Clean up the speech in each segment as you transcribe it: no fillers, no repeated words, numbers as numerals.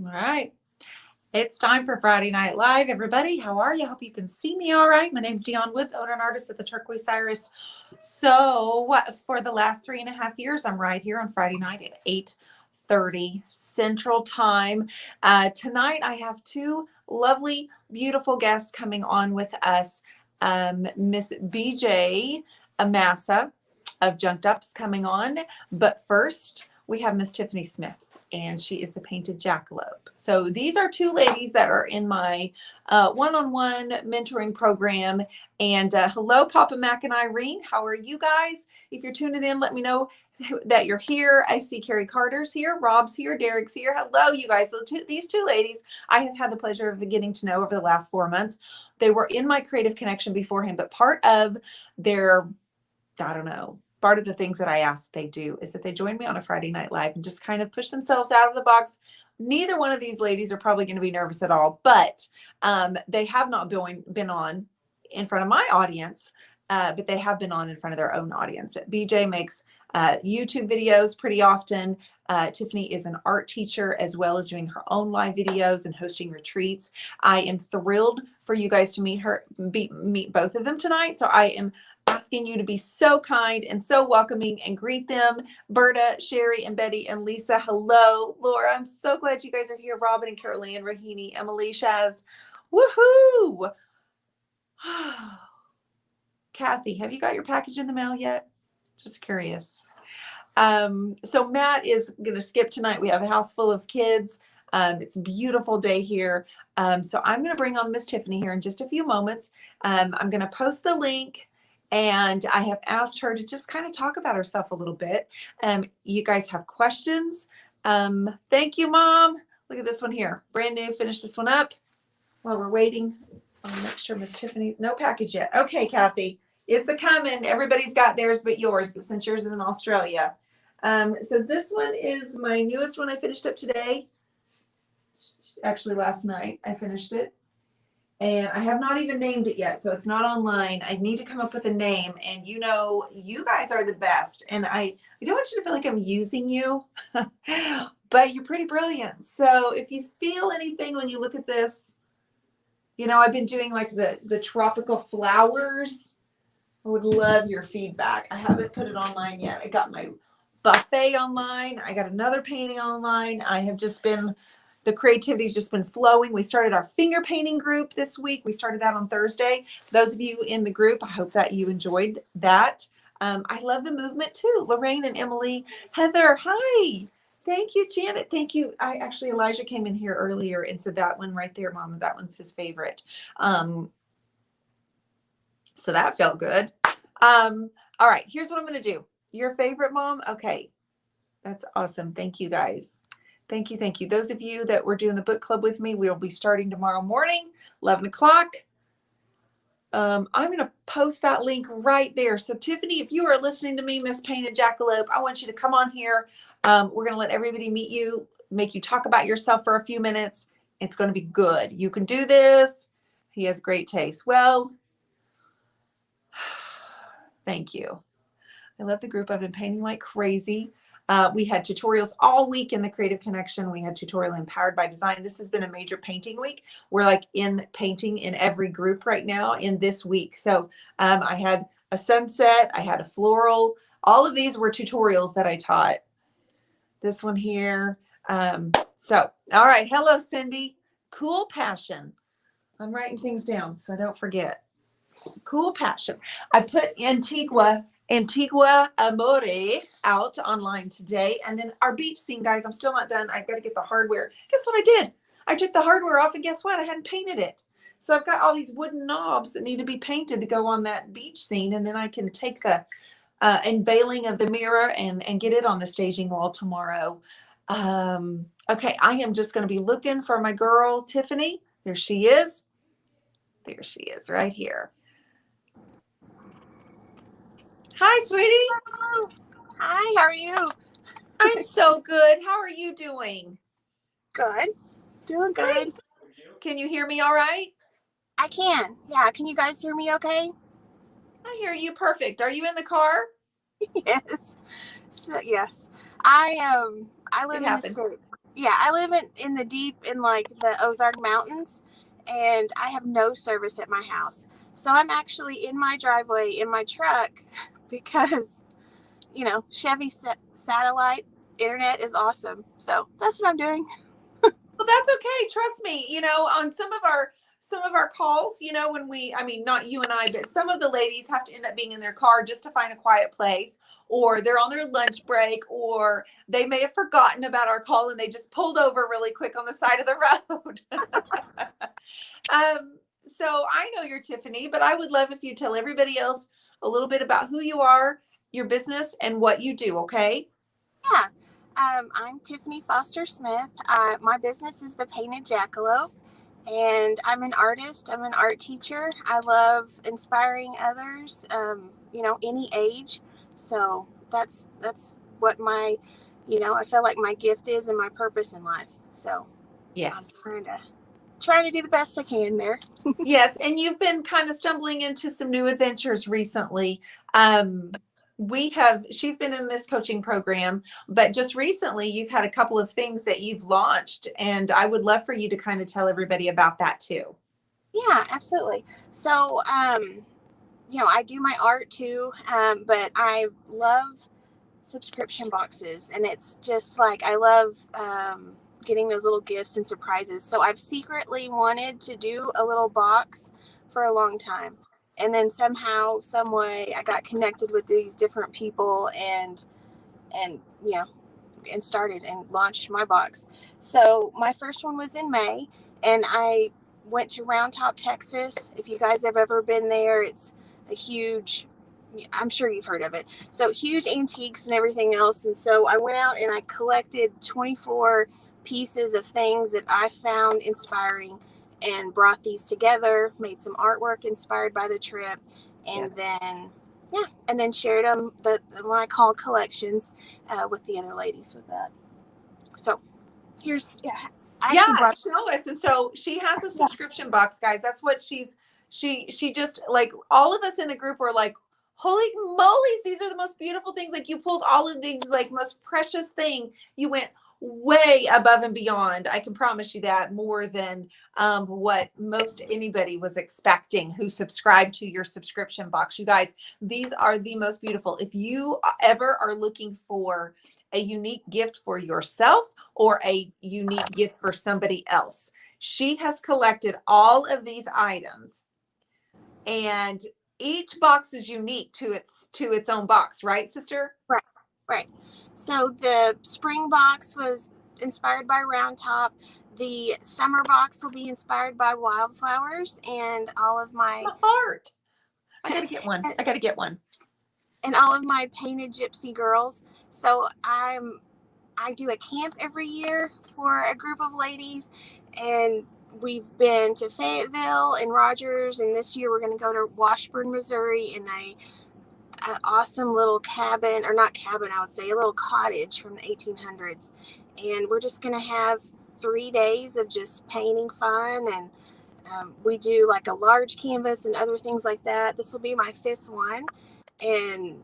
All right. It's time for Friday Night Live, everybody. How are you? Hope you can see me all right. My name's Dionne Woods, owner and artist at the Turquoise Iris. So for the last 3.5 years, I'm right here on Friday night at 8:30 Central Time. Tonight, I have two lovely, beautiful guests coming on with us. Miss BJ Amasa of Junked Up's coming on. But first, we have Miss Tiffany Smith, and she is the painted jackalope. So these are two ladies that are in my one-on-one mentoring program. And hello, Papa Mac and Irene. How are you guys? If you're tuning in, let me know that you're here. I see Carrie Carter's here, Rob's here, Derek's here. Hello, you guys. So these two ladies I have had the pleasure of getting to know over the last 4 months. They were in my Creative Connection beforehand, but part of their, I don't know, part of the things that I ask that they do is that they join me on a Friday Night Live and just kind of push themselves out of the box. Neither one of these ladies are probably going to be nervous at all, but they have not been on in front of my audience, but they have been on in front of their own audience. BJ makes YouTube videos pretty often. Tiffany is an art teacher as well as doing her own live videos and hosting retreats. I am thrilled for you guys to meet both of them tonight. So I am asking you to be so kind and so welcoming and greet them. Berta, Sherry, and Betty, and Lisa. Hello. Laura, I'm so glad you guys are here. Robin and Caroline, Rahini, Emily, Shaz. Woohoo! Kathy, have you got your package in the mail yet? Just curious. So Matt is going to skip tonight. We have a house full of kids. It's a beautiful day here. So I'm going to bring on Miss Tiffany here in just a few moments. I'm going to post the link. And I have asked her to just kind of talk about herself a little bit. You guys have questions? Thank you, Mom. Look at this one here. Brand new. Finish this one up while we're waiting. I'll make sure Miss Tiffany, no package yet. Okay, Kathy, it's a coming. Everybody's got theirs but yours, but since yours is in Australia. So this one is my newest one I finished up today. Actually, last night I finished it. And I have not even named it yet, so it's not online. I need to come up with a name. And you know, you guys are the best. And I don't want you to feel like I'm using you, but you're pretty brilliant. So if you feel anything when you look at this, you know, I've been doing like the tropical flowers. I would love your feedback. I haven't put it online yet. I got my buffet online. I got another painting online. I have just been... the creativity's just been flowing. We started our finger painting group this week. We started that on Thursday. Those of you in the group, I hope that you enjoyed that. I love the movement too. Lorraine and Emily, Heather, hi. Thank you, Janet. Thank you. Elijah came in here earlier and said that one right there, Mama, that one's his favorite. So that felt good. All right, here's what I'm going to do. Your favorite, Mom? Okay, that's awesome. Thank you, guys. Thank you. Thank you. Those of you that were doing the book club with me, we'll be starting tomorrow morning, 11 o'clock. I'm going to post that link right there. So Tiffany, if you are listening to me, Miss Painted Jackalope, I want you to come on here. We're going to let everybody meet you, make you talk about yourself for a few minutes. It's going to be good. You can do this. He has great taste. Well, thank you. I love the group. I've been painting like crazy. We had tutorials all week in the Creative Connection. We had tutorial Empowered by Design. This has been a major painting week. We're like in painting in every group right now in this week. So I had a sunset. I had a floral. All of these were tutorials that I taught. This one here. So, all right. Hello, Cindy. Cool Passion. I'm writing things down so I don't forget. Cool Passion. I put Antigua Amore out online today. And then our beach scene, guys, I'm still not done. I've got to get the hardware. Guess what I did? I took the hardware off, and guess what? I hadn't painted it. So I've got all these wooden knobs that need to be painted to go on that beach scene. And then I can take the unveiling of the mirror and get it on the staging wall tomorrow. Okay, I am just going to be looking for my girl, Tiffany. There she is. There she is right here. Hi, sweetie. Hi, how are you? I'm so good. How are you doing? Good. Doing good. Can you hear me all right? I can. Yeah. Can you guys hear me okay? I hear you perfect. Are you in the car? Yes. So, yes. I live in the States. Yeah, I live in the deep in like the Ozark Mountains, and I have no service at my house. So I'm actually in my driveway in my truck because, Chevy satellite internet is awesome. So that's what I'm doing. Well, that's okay. Trust me. On some of our calls, when I mean, not you and I, but some of the ladies have to end up being in their car just to find a quiet place, or they're on their lunch break, or they may have forgotten about our call and they just pulled over really quick on the side of the road. So I know you're Tiffany, but I would love if you tell everybody else a little bit about who you are, your business, and what you do. Okay. Yeah. I'm Tiffany Foster Smith. My business is the Painted Jackalope, and I'm an artist. I'm an art teacher. I love inspiring others, any age. So that's what I feel like my gift is and my purpose in life. So I'm Yes. trying to do the best I can there. Yes, and you've been kind of stumbling into some new adventures recently. Um, she's been in this coaching program, but just recently you've had a couple of things that you've launched, and I would love for you to kind of tell everybody about that too. Yeah, absolutely. So, I do my art too, but I love subscription boxes, and it's just like I love getting those little gifts and surprises. So I've secretly wanted to do a little box for a long time, and then somehow, some way, I got connected with these different people, and and started and launched my box. So my first one was in May, and I went to Round Top, Texas. If you guys have ever been there, it's a huge, I'm sure you've heard of it. So huge antiques and everything else. And so I went out and I collected 24 pieces of things that I found inspiring and brought these together, made some artwork inspired by the trip, and Yes. then and then shared them, the what I call collections, with the other ladies with that. So I Yeah, actually brought. show us. And so she has a Yeah. subscription box, guys. That's what she just like all of us in the group were like, holy moly's, these are the most beautiful things. Like you pulled all of these like most precious thing. You went way above and beyond. I can promise you that more than what most anybody was expecting who subscribed to your subscription box. You guys, these are the most beautiful. If you ever are looking for a unique gift for yourself or a unique gift for somebody else, she has collected all of these items, and each box is unique to its own box, right, sister? Right, right. So the spring box was inspired by Round Top. The summer box will be inspired by wildflowers and all of my My heart. I gotta get one. I gotta get one. and all of my painted gypsy girls. So I do a camp every year for a group of ladies, and we've been to Fayetteville and Rogers, and this year we're going to go to Washburn, Missouri, in an awesome little cabin, or not cabin, I would say a little cottage from the 1800s, and we're just going to have 3 days of just painting fun, and we do like a large canvas and other things like that. This will be my fifth one, and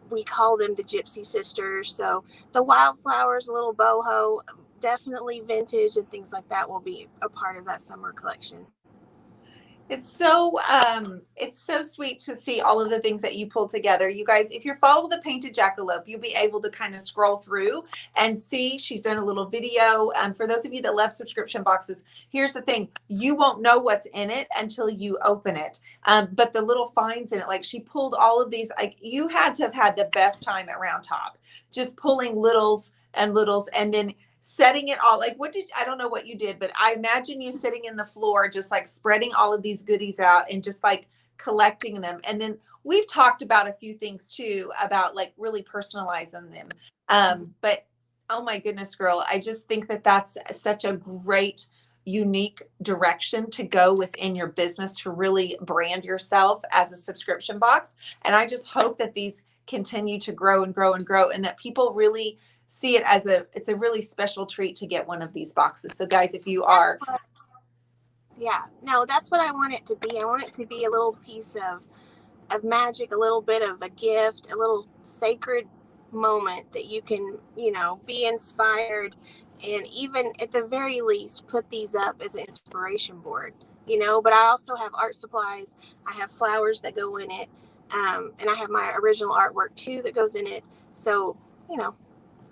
we call them the Gypsy Sisters. So the wildflowers, a little boho, definitely vintage and things like that will be a part of that summer collection. It's so sweet to see all of the things that you pulled together. You guys, if you follow the Painted Jackalope, you'll be able to kind of scroll through and see she's done a little video. For those of you that love subscription boxes, here's the thing: you won't know what's in it until you open it. But the little finds in it, like she pulled all of these, like you had to have had the best time at Round Top, just pulling littles, and then setting it all. Like I don't know what you did, but I imagine you sitting in the floor just like spreading all of these goodies out and just like collecting them. And then we've talked about a few things too about like really personalizing them. But oh my goodness, girl, I just think that that's such a great unique direction to go within your business to really brand yourself as a subscription box. And I just hope that these continue to grow and grow and grow, and that people really see it as it's a really special treat to get one of these boxes. So guys, if you are, Yeah, no, that's what I want it to be. I want it to be a little piece of magic, a little bit of a gift, a little sacred moment that you can, be inspired and even at the very least put these up as an inspiration board, you know. But I also have art supplies. I have flowers that go in it, and I have my original artwork too that goes in it. So, you know,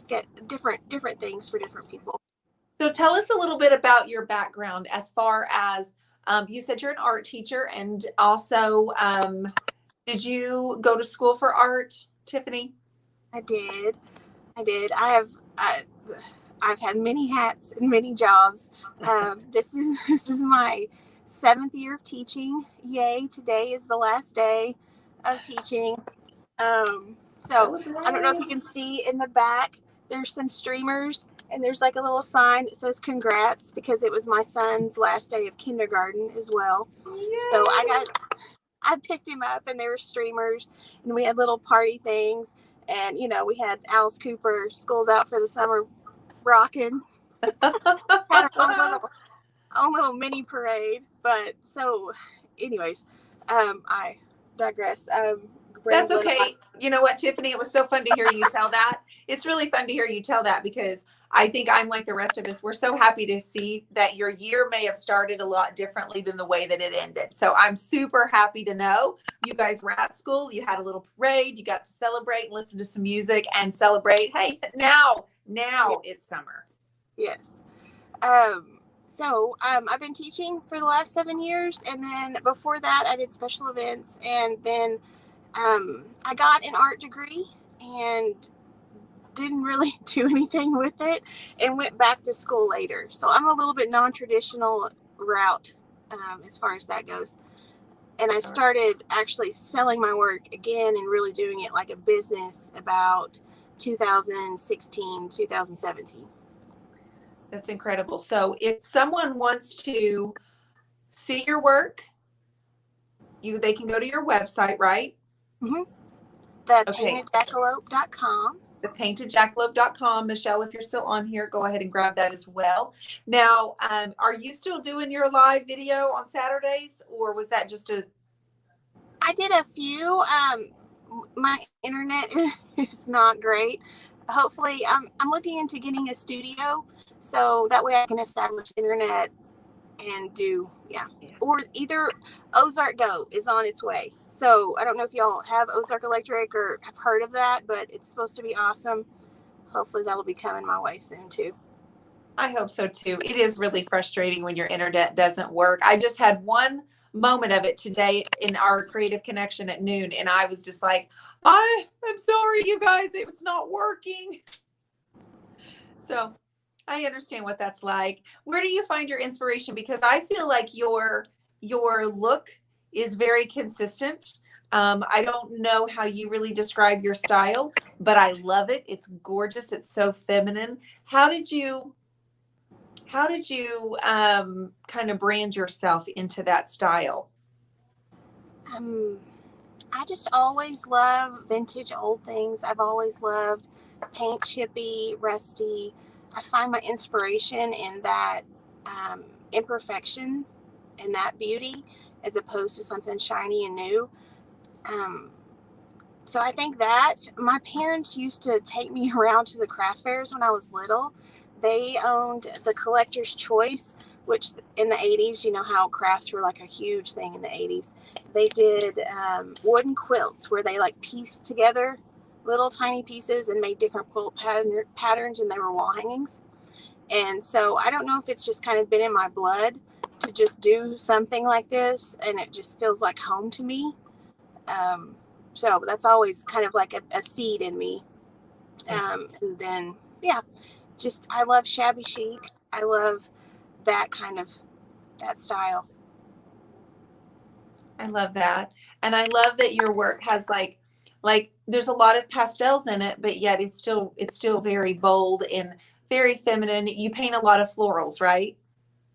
get different things for different people. So tell us a little bit about your background as far as you said you're an art teacher, and also did you go to school for art, Tiffany? I did. I've had many hats and many jobs. This is my 7th year of teaching. Yay! Today is the last day of teaching. So I don't know if you can see in the back. There's some streamers, and there's like a little sign that says "Congrats" because it was my son's last day of kindergarten as well. Yay. So I picked him up, and there were streamers, and we had little party things. And, you know, we had Alice Cooper, School's Out for the Summer, rocking. Had our own little mini parade. But so, anyways, I digress. That's okay. You know what, Tiffany? It was so fun to hear you tell that. It's really fun to hear you tell that because I think I'm like the rest of us. We're so happy to see that your year may have started a lot differently than the way that it ended. So I'm super happy to know you guys were at school. You had a little parade. You got to celebrate and listen to some music and celebrate. Hey, now it's summer. Yes. So I've been teaching for the last 7 years. And then before that, I did special events. And then I got an art degree and didn't really do anything with it and went back to school later. So I'm a little bit non-traditional route as far as that goes. And I started actually selling my work again and really doing it like a business about 2016, 2017. That's incredible. So if someone wants to see your work, they can go to your website, right? Mm-hmm. ThePaintedJackalope.com. ThePaintedJackalope.com. Michelle, if you're still on here, go ahead and grab that as well. Now, are you still doing your live video on Saturdays, or was that just a? I did a few. My internet is not great. Hopefully, I'm looking into getting a studio so that way I can establish internet and do or either Ozark Go is on its way. So I don't know if y'all have Ozark Electric or have heard of that, but it's supposed to be awesome. Hopefully that'll be coming my way soon too. I hope so too. It is really frustrating when your internet doesn't work. I just had one moment of it today in our creative connection at noon, and I was just like, I'm sorry, you guys, it's not working. So I understand what that's like. Where do you find your inspiration? Because I feel like your look is very consistent. I don't know how you really describe your style, but I love it. It's gorgeous. It's so feminine. How did you kind of brand yourself into that style? I just always love vintage old things. I've always loved paint chippy, rusty. I find my inspiration in that imperfection and that beauty as opposed to something shiny and new. So I think that my parents used to take me around to the craft fairs when I was little. They owned the Collector's Choice, which in the 80s, you know how crafts were like a huge thing in the 80s. They did wooden quilts where they like pieced together little tiny pieces and made different quilt patterns, and they were wall hangings. And so I don't know if it's just kind of been in my blood to just do something like this, and it just feels like home to me. So that's always kind of like a seed in me. And then, just I love shabby chic. I love that kind of that style. I love that. And I love that your work has like there's a lot of pastels in it, but yet it's still very bold and very feminine. You paint a lot of florals, right?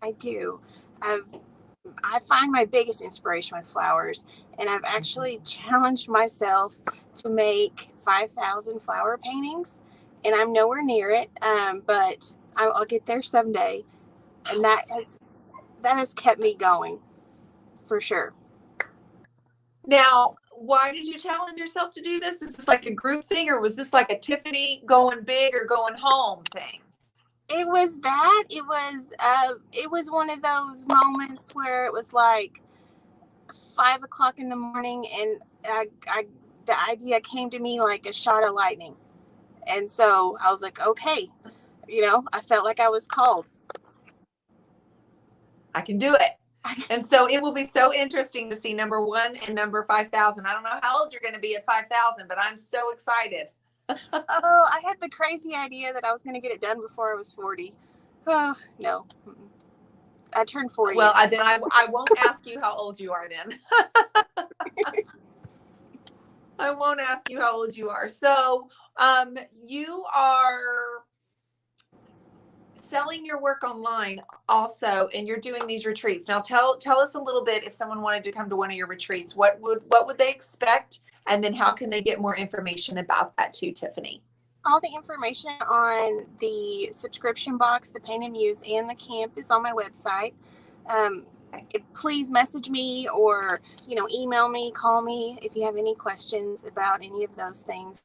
I do. I find my biggest inspiration with flowers, and I've actually challenged myself to make 5,000 flower paintings, and I'm nowhere near it, but I'll get there someday, and that has kept me going for sure. Now, why did you challenge yourself to do this? Is this like a group thing, or was this like a Tiffany going big or going home thing? It was that. It was one of those moments where it was like 5 o'clock in the morning, and the idea came to me like a shot of lightning. And so I was like, okay, I felt like I was called. I can do it. And so it will be so interesting to see number 1 and number 5,000. I don't know how old you're going to be at 5,000, but I'm so excited. Oh, I had the crazy idea that I was going to get it done before I was 40. Oh, no. I turned 40. Well, then I won't ask you how old you are then. I won't ask you how old you are. So you are selling your work online also, and you're doing these retreats. Now tell us a little bit, if someone wanted to come to one of your retreats, what would they expect? And then how can they get more information about that too, Tiffany? All the information on the subscription box, the Paint and Muse, and the camp is on my website. Please message me or, email me, call me if you have any questions about any of those things.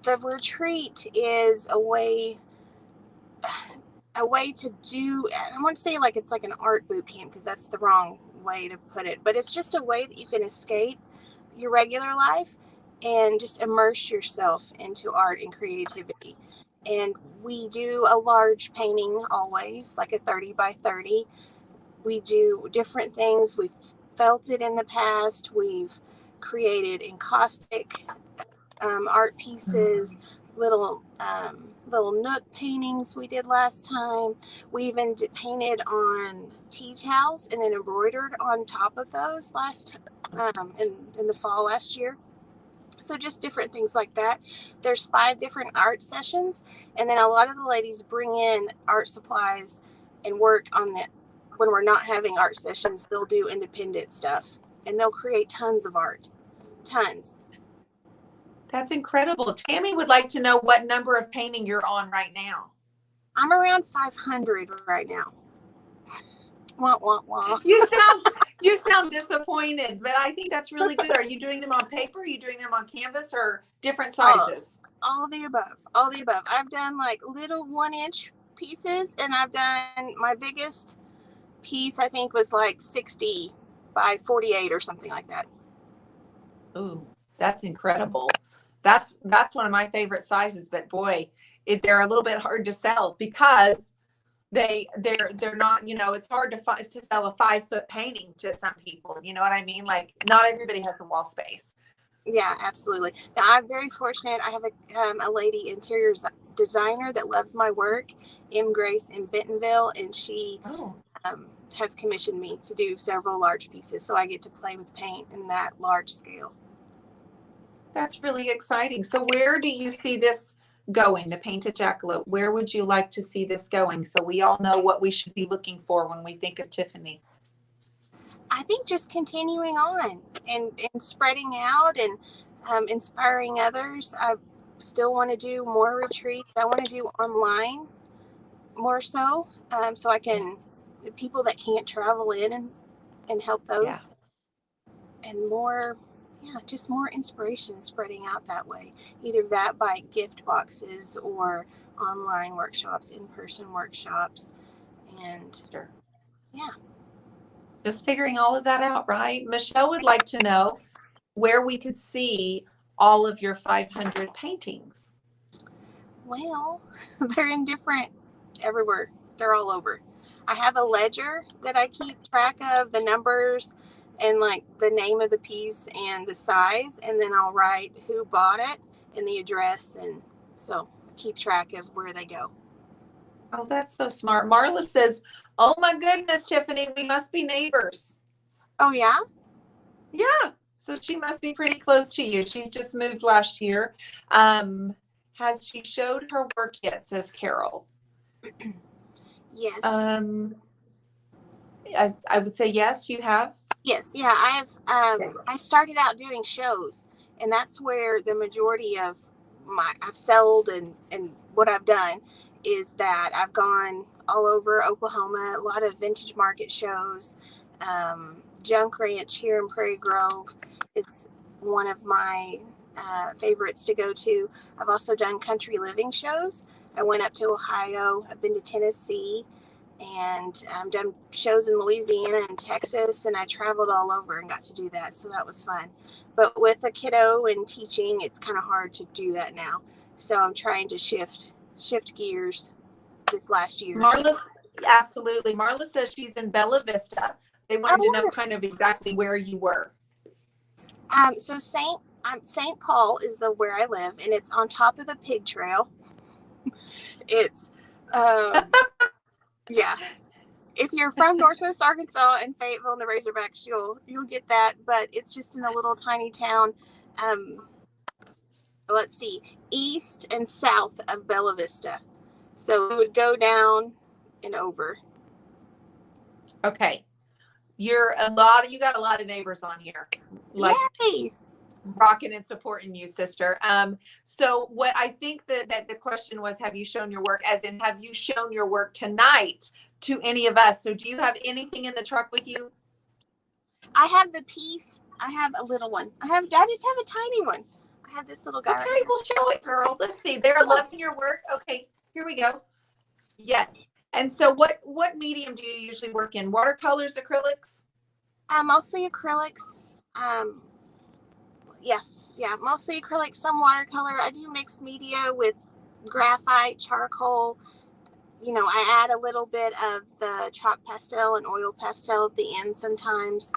The retreat is a way to do, I want to say like it's like an art boot camp, because that's the wrong way to put it, but it's just a way that you can escape your regular life and just immerse yourself into art and creativity. And we do a large painting always, like a 30 by 30. We do different things. We've felted in the past. We've created encaustic art pieces, little nook paintings we did last time. We even painted on tea towels and then embroidered on top of those in the fall last year. So just different things like that. There's 5 different art sessions, and then a lot of the ladies bring in art supplies and work on that. When we're not having art sessions, they'll do independent stuff, and they'll create tons of art. Tons. That's incredible. Tammy would like to know what number of painting you're on right now. I'm around 500 right now. Wah, wah, wah. You sound disappointed, but I think that's really good. Are you doing them on paper? Are you doing them on canvas, or different sizes? All the above. All the above. I've done like little 1-inch pieces, and I've done, my biggest piece I think was like 60 by 48 or something like that. Ooh, that's incredible. That's one of my favorite sizes, but boy, they're a little bit hard to sell because they're not, it's hard to sell a 5-foot painting to some people. You know what I mean? Like, not everybody has a wall space. Yeah, absolutely. Now, I'm very fortunate. I have a lady interior designer that loves my work, M. Grace in Bentonville, and she has commissioned me to do several large pieces, so I get to play with paint in that large scale. That's really exciting. So where do you see this going, the Painted Jackalope? Where would you like to see this going, so we all know what we should be looking for when we think of Tiffany? I think just continuing on and spreading out and inspiring others. I still want to do more retreats. I want to do online more so I can, people that can't travel in and help those. And more, just more inspiration spreading out that way. Either that by gift boxes or online workshops, in-person workshops, and just figuring all of that out, right? Michelle would like to know where we could see all of your 500 paintings. Well, they're in different, everywhere. They're all over. I have a ledger that I keep track of the numbers and like the name of the piece and the size, and then I'll write who bought it and the address, and so I keep track of where they go. Oh, that's so smart. Marla says, oh my goodness, Tiffany, we must be neighbors. Oh, yeah? Yeah. So she must be pretty close to you. She's just moved last year. Has she showed her work yet, says Carol? Yes. I would say yes, you have. Yes. Yeah. I started out doing shows, and that's where the majority of I've sold and what I've done is that I've gone all over Oklahoma, a lot of vintage market shows. Junk Ranch here in Prairie Grove is one of my favorites to go to. I've also done country living shows. I went up to Ohio. I've been to Tennessee, and done shows in Louisiana and Texas, and I traveled all over and got to do that. So that was fun. But with a kiddo and teaching, it's kind of hard to do that now. So I'm trying to shift gears this last year. Marla, absolutely. Marla says she's in Bella Vista. They wanted to know kind of exactly where you were. So St. Paul is where I live, and it's on top of the pig trail. It's yeah. If you're from Northwest Arkansas and Fayetteville and the Razorbacks, you'll get that. But it's just in a little tiny town. Let's see, east and south of Bella Vista. So it would go down and over. Okay. You got a lot of neighbors on here. Like, yay! Rocking and supporting you, sister. So what I think that the question was, have you shown your work, as in, have you shown your work tonight to any of us? So do you have anything in the truck with you? I have the piece. I have a little one. I just have a tiny one. I have this little guy. Okay, well, show it, girl. Let's see. They're loving your work. Okay, here we go. Yes. And so what medium do you usually work in? Watercolors, acrylics? Mostly acrylics. Yeah, mostly acrylics, some watercolor. I do mixed media with graphite, charcoal. I add a little bit of the chalk pastel and oil pastel at the end sometimes.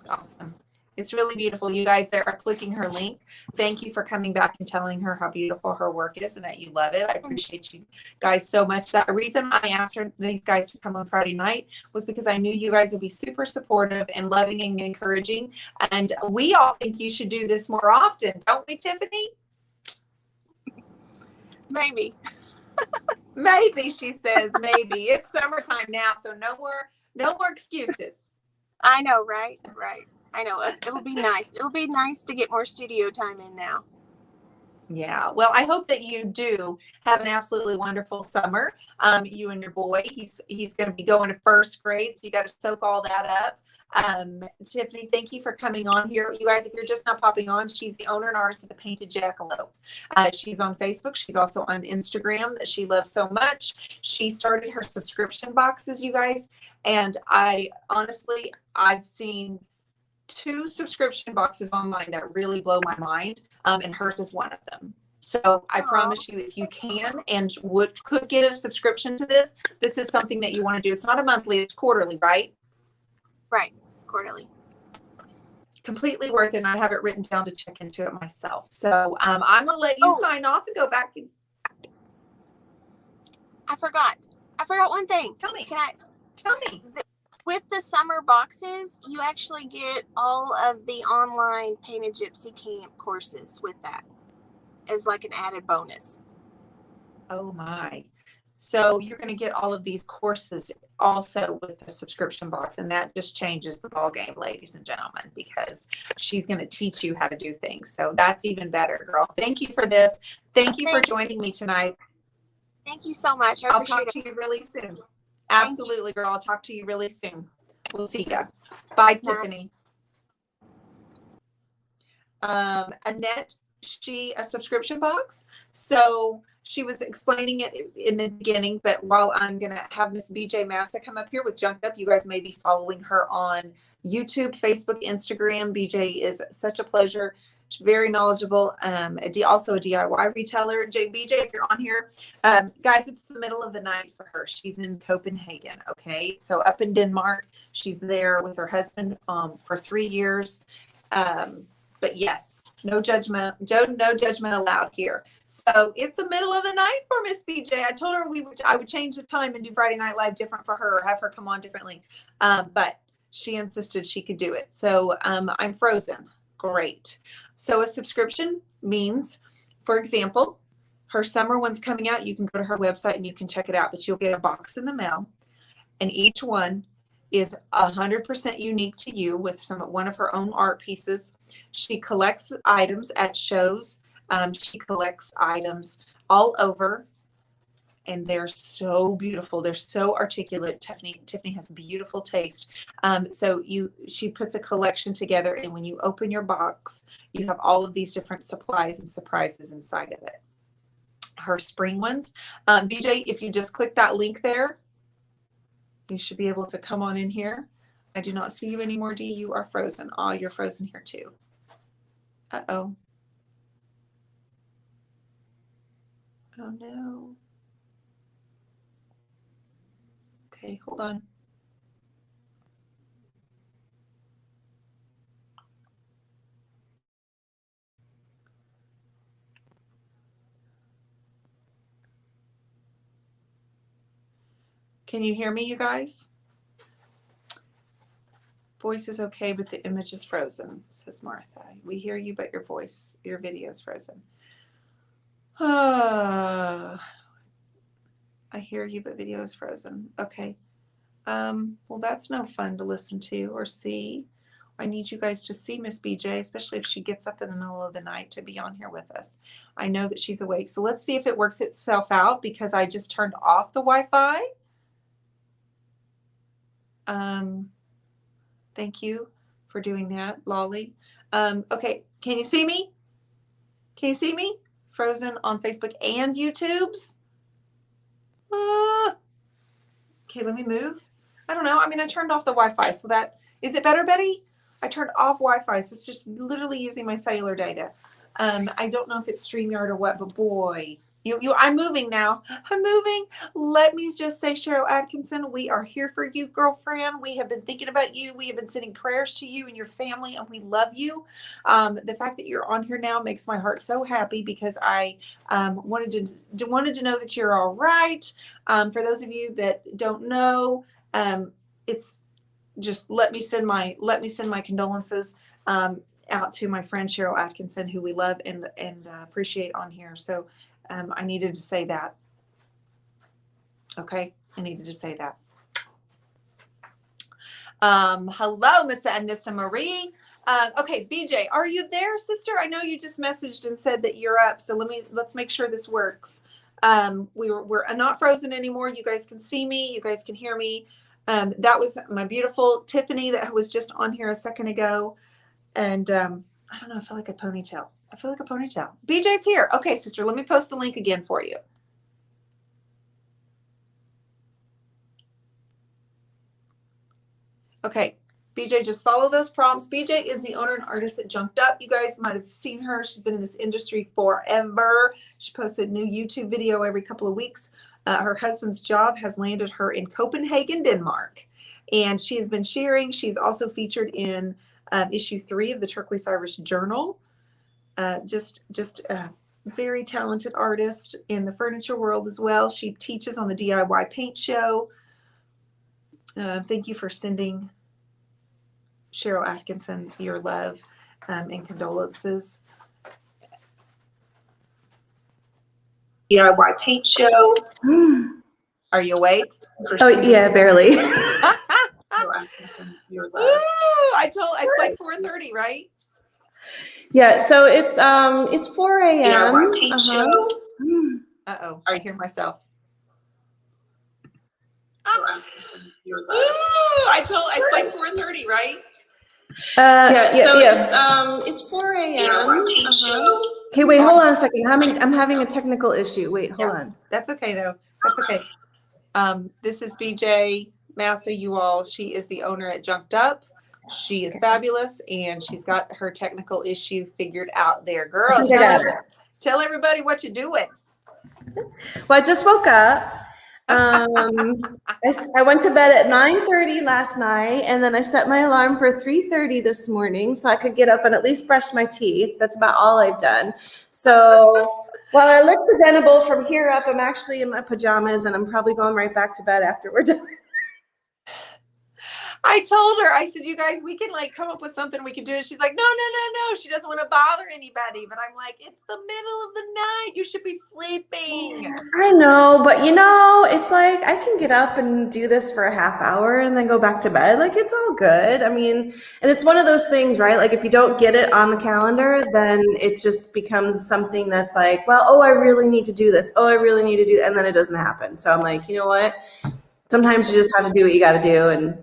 Awesome. It's really beautiful. You guys there are clicking her link. Thank you for coming back and telling her how beautiful her work is and that you love it. I appreciate you guys so much. The reason I asked these guys to come on Friday night was because I knew you guys would be super supportive and loving and encouraging. And we all think you should do this more often. Don't we, Tiffany? Maybe. Maybe, she says, maybe. It's summertime now, so no more excuses. I know, right? Right. I know. It'll be nice. It'll be nice to get more studio time in now. Yeah. Well, I hope that you do have an absolutely wonderful summer. You and your boy, he's going to be going to first grade, so you got to soak all that up. Tiffany, thank you for coming on here. You guys, if you're just not popping on, she's the owner and artist of the Painted Jackalope. She's on Facebook. She's also on Instagram, that she loves so much. She started her subscription boxes, you guys. And I've seen 2 subscription boxes online that really blow my mind. And hers is one of them. So I promise you, if you can and could get a subscription to this is something that you want to do. It's not a monthly, it's quarterly, right? Right. Quarterly. Completely worth it. And I have it written down to check into it myself. So I'm going to let you sign off and go back. I forgot one thing. Tell me. Tell me. With the summer boxes, you actually get all of the online Painted Gypsy Camp courses with that as like an added bonus. Oh my. So you're going to get all of these courses also with the subscription box. And that just changes the ball game, ladies and gentlemen, because she's going to teach you how to do things. So that's even better, girl. Thank you for this. Thank you for joining me tonight. Thank you so much. I'll talk to you really soon. Absolutely, girl. I'll talk to you really soon. We'll see ya. Bye, Tiffany. Annette, a subscription box. So she was explaining it in the beginning, but while I'm going to have Miss BJ Massa come up here with Junk Up, you guys may be following her on YouTube, Facebook, Instagram. BJ is such a pleasure. She's very knowledgeable. Also a DIY retailer. BJ, if you're on here, guys, it's the middle of the night for her. She's in Copenhagen. Okay. So up in Denmark, she's there with her husband, for 3 years. But yes, no judgment allowed here. So it's the middle of the night for Miss BJ. I told her I would change the time and do Friday Night Live different for her, or have her come on differently. But she insisted she could do it. So I'm frozen. Great. So a subscription means, for example, her summer one's coming out. You can go to her website and you can check it out, but you'll get a box in the mail, and each one is 100% unique to you with one of her own art pieces. She collects items at shows. She collects items all over, and they're so beautiful. They're so articulate. Tiffany has beautiful taste. She puts a collection together, and when you open your box, you have all of these different supplies and surprises inside of it. her spring ones. BJ, if you just click that link there, you should be able to come on in here. I do not see you anymore, D. You are frozen. Oh, you're frozen here too. Uh-oh. Oh no. Okay, hold on. Can you hear me, you guys? Voice is okay, but the image is frozen, says Martha. We hear you, but your voice, your video is frozen. I hear you, but video is frozen. Okay. Well, that's no fun to listen to or see. I need you guys to see Miss BJ, especially if she gets up in the middle of the night to be on here with us. I know that she's awake. So let's see if it works itself out because I just turned off the Wi-Fi. Thank you for doing that, Lolly. Okay, can you see me? Can you see me? Frozen on Facebook and YouTube's. Okay, let me move. I don't know. I mean, I turned off the Wi-Fi, so that is it better, Betty? I turned off Wi-Fi, so it's just literally using my cellular data. I don't know if it's StreamYard or what, but boy, I'm moving now. I'm moving. Let me just say, Cheryl Atkinson, we are here for you, girlfriend. We have been thinking about you. We have been sending prayers to you and your family, and we love you. The fact that you're on here now makes my heart so happy because I wanted to know that you're all right. For those of you that don't know, it's just let me send my condolences out to my friend Cheryl Atkinson, who we love and appreciate on here. So I needed to say that. Okay, I needed to say that. Hello, Miss Anissa Marie. Okay, BJ, are you there, sister? I know you just messaged and said that you're up. So let's make sure this works. We're not frozen anymore. You guys can see me. You guys can hear me. That was my beautiful Tiffany that was just on here a second ago. And I don't know, I feel like a ponytail. BJ's here. Okay, sister, let me post the link again for you. Okay, BJ, just follow those prompts. BJ is the owner and artist at Junked Up. You guys might have seen her. She's been in this industry forever. She posts a new YouTube video every couple of weeks. Her husband's job has landed her in Copenhagen, Denmark. And she has been sharing. She's also featured in issue 3 of the Turquoise Iris Journal. Just a very talented artist in the furniture world as well. She teaches on the DIY paint show. Thank you for sending Cheryl Atkinson your love and condolences. DIY paint show. Are you awake? Oh yeah, barely. Your love. Ooh, it's like 4:30, right? Yeah, so it's 4 a.m. Uh-oh, I hear myself. It's like 4:30, right? It's 4 a.m. Okay, wait, hold on a second. I'm having a technical issue. Wait, hold on. That's okay though. That's okay. This is BJ Massa, you all. She is the owner at Junked Up. She is fabulous, and she's got her technical issue figured out there. Girl, tell everybody what you're doing. Well, I just woke up. I went to bed at 9:30 last night, and then I set my alarm for 3:30 this morning so I could get up and at least brush my teeth. That's about all I've done. So while I look presentable from here up, I'm actually in my pajamas, and I'm probably going right back to bed after we're done. I told her, I said, you guys, we can like come up with something we can do. And she's like, no. She doesn't want to bother anybody. But I'm like, it's the middle of the night. You should be sleeping. I know, but it's like I can get up and do this for a half hour and then go back to bed. Like, it's all good. I mean, and it's one of those things, right? Like if you don't get it on the calendar, then it just becomes something that's like, well, I really need to do this. I really need to do, and then it doesn't happen. So I'm like, you know what? Sometimes you just have to do what you got to do, and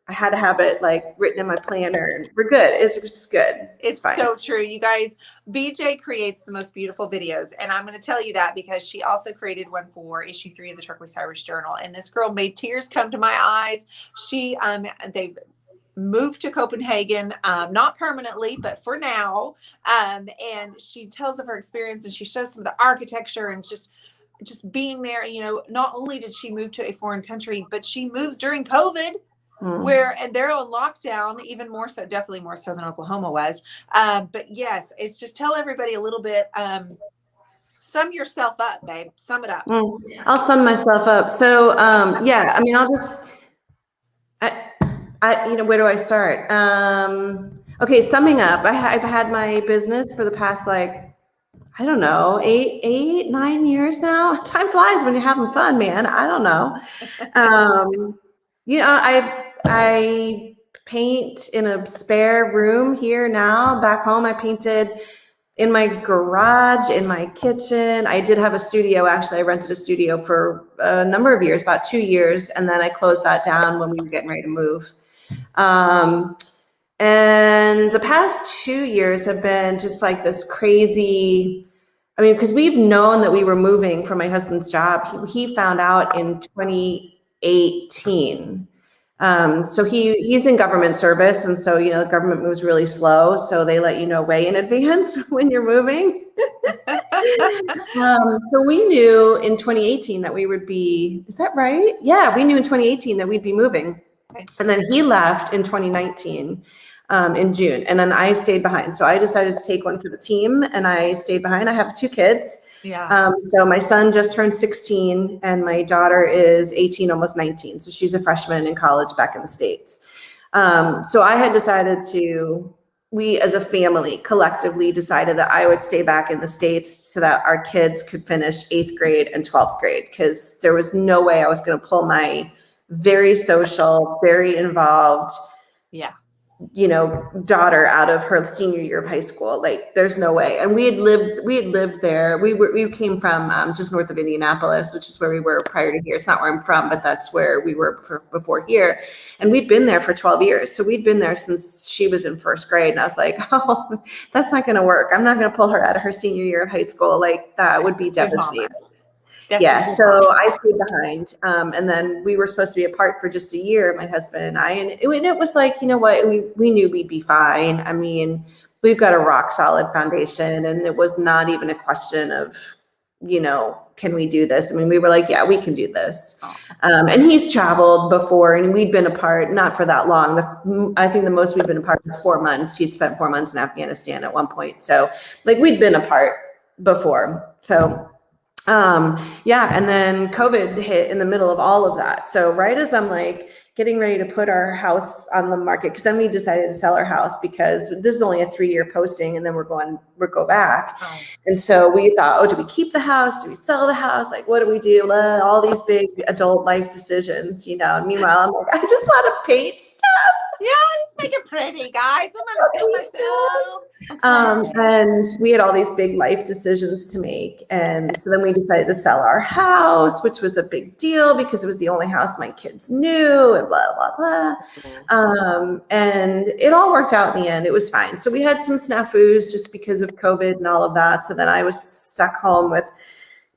I had to have it like written in my planner. We're good. It's good. It's fine. so true. You guys, BJ creates the most beautiful videos. And I'm going to tell you that because she also created one for issue 3 of the Turquoise Irish Journal. And this girl made tears come to my eyes. They've moved to Copenhagen, not permanently, but for now. And she tells of her experience and she shows some of the architecture and just being there. You know, not only did she move to a foreign country, but she moves during COVID. And they're on lockdown, even more so, definitely more so than Oklahoma was. But yes, it's just tell everybody a little bit, sum yourself up, babe. Sum it up. I'll sum myself up. So, yeah, I mean, where do I start? Okay, summing up, I've had my business for the past, like, I don't know, 9 years now. Time flies when you're having fun, man. I don't know. You know, I paint in a spare room here now. Back home, I painted in my garage, in my kitchen. I did have a studio. Actually, I rented a studio for a number of years, about 2 years. And then I closed that down when we were getting ready to move. And the past 2 years have been just like this crazy, I mean, because we've known that we were moving for my husband's job. He found out in 2018. So he's in government service. And so, you know, the government moves really slow. So they let you know way in advance when you're moving. So we knew in 2018 that we would be, is that right? Yeah, we knew in 2018 that we'd be moving. Okay. And then he left in 2019. In June, and then I stayed behind. So I decided to take one for the team, and I stayed behind. I have 2 kids. Yeah. So my son just turned 16, and my daughter is 18, almost 19. So she's a freshman in college back in the States. So I had decided we as a family collectively decided that I would stay back in the States so that our kids could finish 8th grade and 12th grade, because there was no way I was going to pull my very social, very involved, you know, daughter out of her senior year of high school. Like, there's no way. And we had lived there. We came from just north of Indianapolis, which is where we were prior to here. It's not where I'm from, but that's where we were before here. And we'd been there for 12 years. So we'd been there since she was in 1st grade. And I was like, oh, that's not going to work. I'm not going to pull her out of her senior year of high school. Like, that would be devastating. Yeah, so I stayed behind. And then we were supposed to be apart for just a year, my husband and I. And it was like, you know what, we knew we'd be fine. I mean, we've got a rock solid foundation, and it was not even a question of, you know, can we do this? I mean, we were like, yeah, we can do this. And he's traveled before, and we'd been apart, not for that long. I think the most we've been apart was 4 months. He'd spent 4 months in Afghanistan at one point. So like, we'd been apart before. So yeah. And then COVID hit in the middle of all of that. So right as I'm like getting ready to put our house on the market, because then we decided to sell our house, because this is only a 3-year posting, and then we'll go back. Oh. And so we thought, oh, do we keep the house? Do we sell the house? Like, what do we do? All these big adult life decisions, you know. And meanwhile, I'm like, I just want to paint stuff. Yeah, just make it pretty, guys. I'm gonna paint myself. And we had all these big life decisions to make. And so then we decided to sell our house, which was a big deal because it was the only house my kids knew, and blah, blah, blah. And it all worked out in the end. It was fine. So we had some snafus just because of COVID and all of that. So then I was stuck home with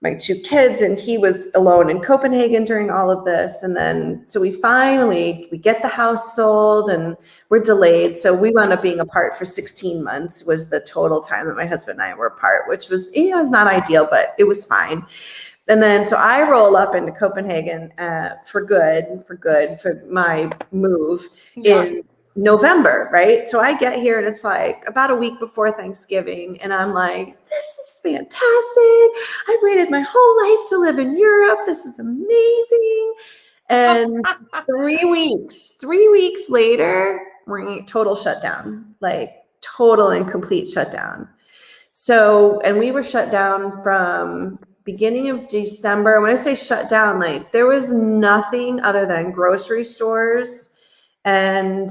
my 2 kids, and he was alone in Copenhagen during all of this. And then, so we get the house sold, and we're delayed. So we wound up being apart for 16 months was the total time that my husband and I were apart, which was, you know, it's not ideal, but it was fine. And then, so I roll up into Copenhagen for my move in November, right? So I get here, and it's like about a week before Thanksgiving, and I'm like, this is fantastic. I waited my whole life to live in Europe. This is amazing. And 3 weeks later, we're total shutdown, like total and complete shutdown. So, and we were shut down from beginning of December. When I say shut down, like there was nothing other than grocery stores and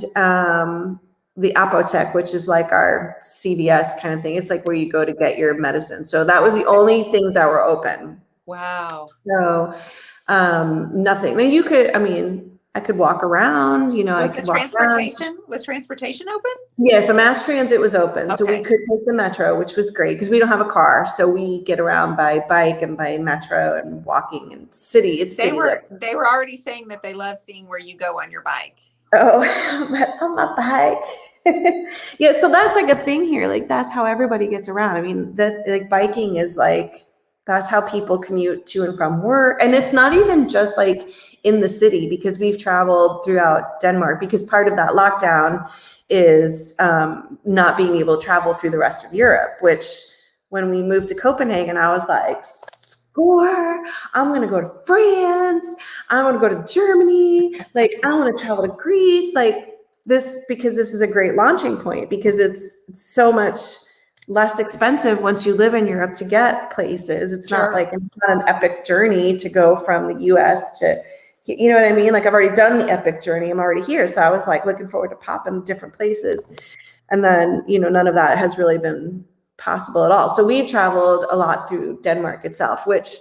the apothec, which is like our CVS kind of thing. It's like where you go to get your medicine. So that was the only things that were open. Wow. So nothing. Now you could, I mean, I could walk around, I Was the could walk around. transportation open? Yeah, so mass transit was open. So we Okay. could take the metro, which was great because we don't have a car. So we get around by bike and by metro and walking and city. It's They city were living. they were already saying that they love seeing where you go on your bike. Oh, on my bike. Yeah, so that's like a thing here. Like that's how everybody gets around. I mean, that like biking is like that's how people commute to and from work. And it's not even just like in the city because we've traveled throughout Denmark because part of that lockdown is not being able to travel through the rest of Europe, which when we moved to Copenhagen, I was like, score, I'm going to go to France. I'm going to go to Germany. Like, I want to travel to Greece. Like this, because this is a great launching point because it's so much less expensive once you live in Europe to get places. It's Sure. not an epic journey to go from the US to, you know what I mean? Like I've already done the epic journey. I'm already here. So I was like looking forward to popping different places. And then, none of that has really been possible at all. So we've traveled a lot through Denmark itself, which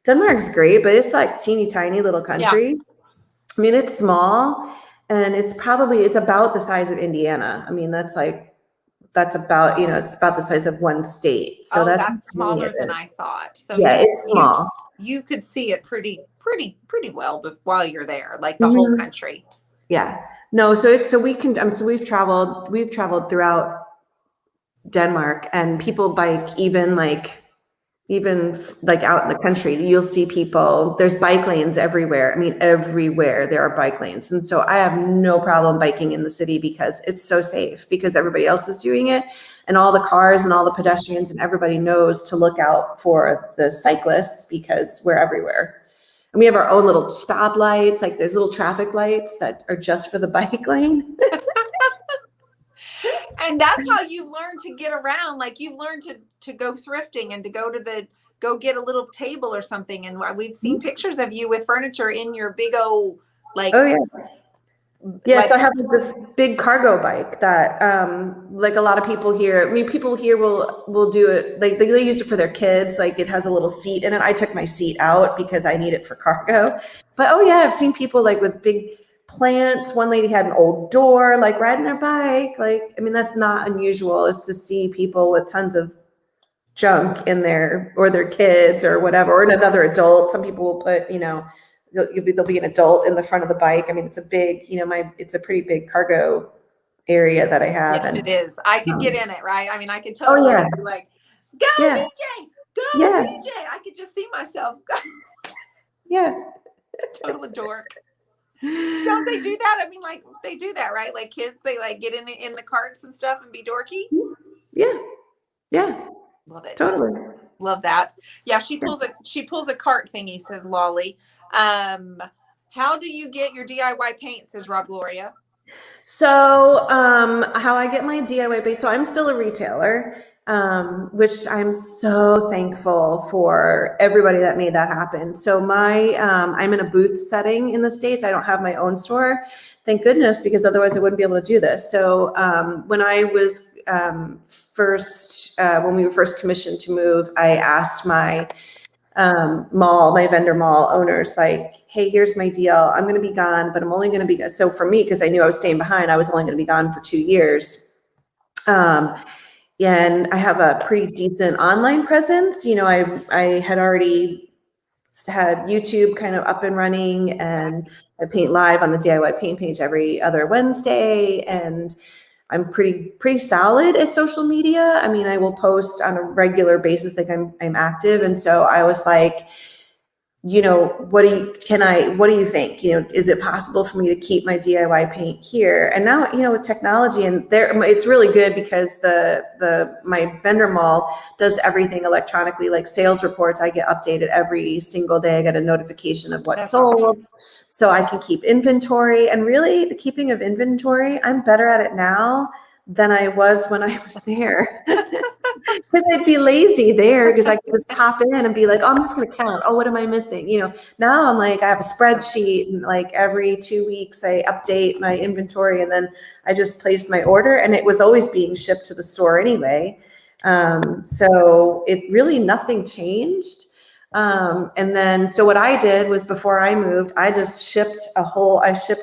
Denmark's great, but it's like teeny tiny little country. Yeah. I mean, it's small and it's about the size of Indiana. I mean, that's about, it's about the size of one state. So that's smaller than I thought. So yeah, it's small. You could see it pretty well while you're there, like the whole country. Yeah. No, so we've traveled throughout Denmark and people bike even out in the country, you'll see people, there's bike lanes everywhere. I mean, everywhere there are bike lanes. And so I have no problem biking in the city because it's so safe because everybody else is doing it and all the cars and all the pedestrians and everybody knows to look out for the cyclists because we're everywhere. And we have our own little stoplights, like there's little traffic lights that are just for the bike lane. And that's how you've learned to get around. Like you've learned to go thrifting and to go get a little table or something. And we've seen pictures of you with furniture in your big old, like, oh yeah. Yeah, so I have this big cargo bike that, like a lot of people here, people here will do it, like they use it for their kids, like it has a little seat in it. I took my seat out because I need it for cargo. But oh yeah, I've seen people like with big plants. One lady had an old door, like riding their bike. Like, I mean, that's not unusual. It's to see people with tons of junk in there or their kids or whatever, or another adult. Some people will put, there'll be an adult in the front of the bike. I mean, it's a big, it's a pretty big cargo area that I have. Yes, it is. I could get in it, right? I mean, I could totally be like, go BJ, go BJ. I could just see myself. Yeah. Total dork. Don't they do that? I mean, like they do that, right? Like kids, they like get in the carts and stuff and be dorky. Yeah. Yeah. Love it. Totally. Love that. Yeah, she pulls a cart thingy, says Lolly. How do you get your DIY paint, says Rob Gloria? So how I get my DIY paint, so I'm still a retailer, which I'm so thankful for everybody that made that happen. So I'm in a booth setting in the States. I don't have my own store, thank goodness, because otherwise I wouldn't be able to do this. So when I was when we were first commissioned to move, I asked my vendor mall owners, like, hey, here's my deal. I'm going to be gone, but I'm only going to be, so for me, because I knew I was staying behind, I was only going to be gone for 2 years. And I have a pretty decent online presence. I had already had YouTube kind of up and running, and I paint live on the DIY paint page every other Wednesday. And I'm pretty solid at social media. I mean, I will post on a regular basis, like I'm active. And so I was like, what do you think? Is it possible for me to keep my DIY paint here? And now, with technology and it's really good because my vendor mall does everything electronically, like sales reports. I get updated every single day. I get a notification of what sold, so I can keep inventory. And really, the keeping of inventory, I'm better at it now than I was when I was there. Because I'd be lazy there because I could just pop in and be like, oh, I'm just going to count. Oh, what am I missing? Now I'm like, I have a spreadsheet, and like every 2 weeks I update my inventory, and then I just place my order, and it was always being shipped to the store anyway. So it really, nothing changed. And then, so what I did was before I moved, I shipped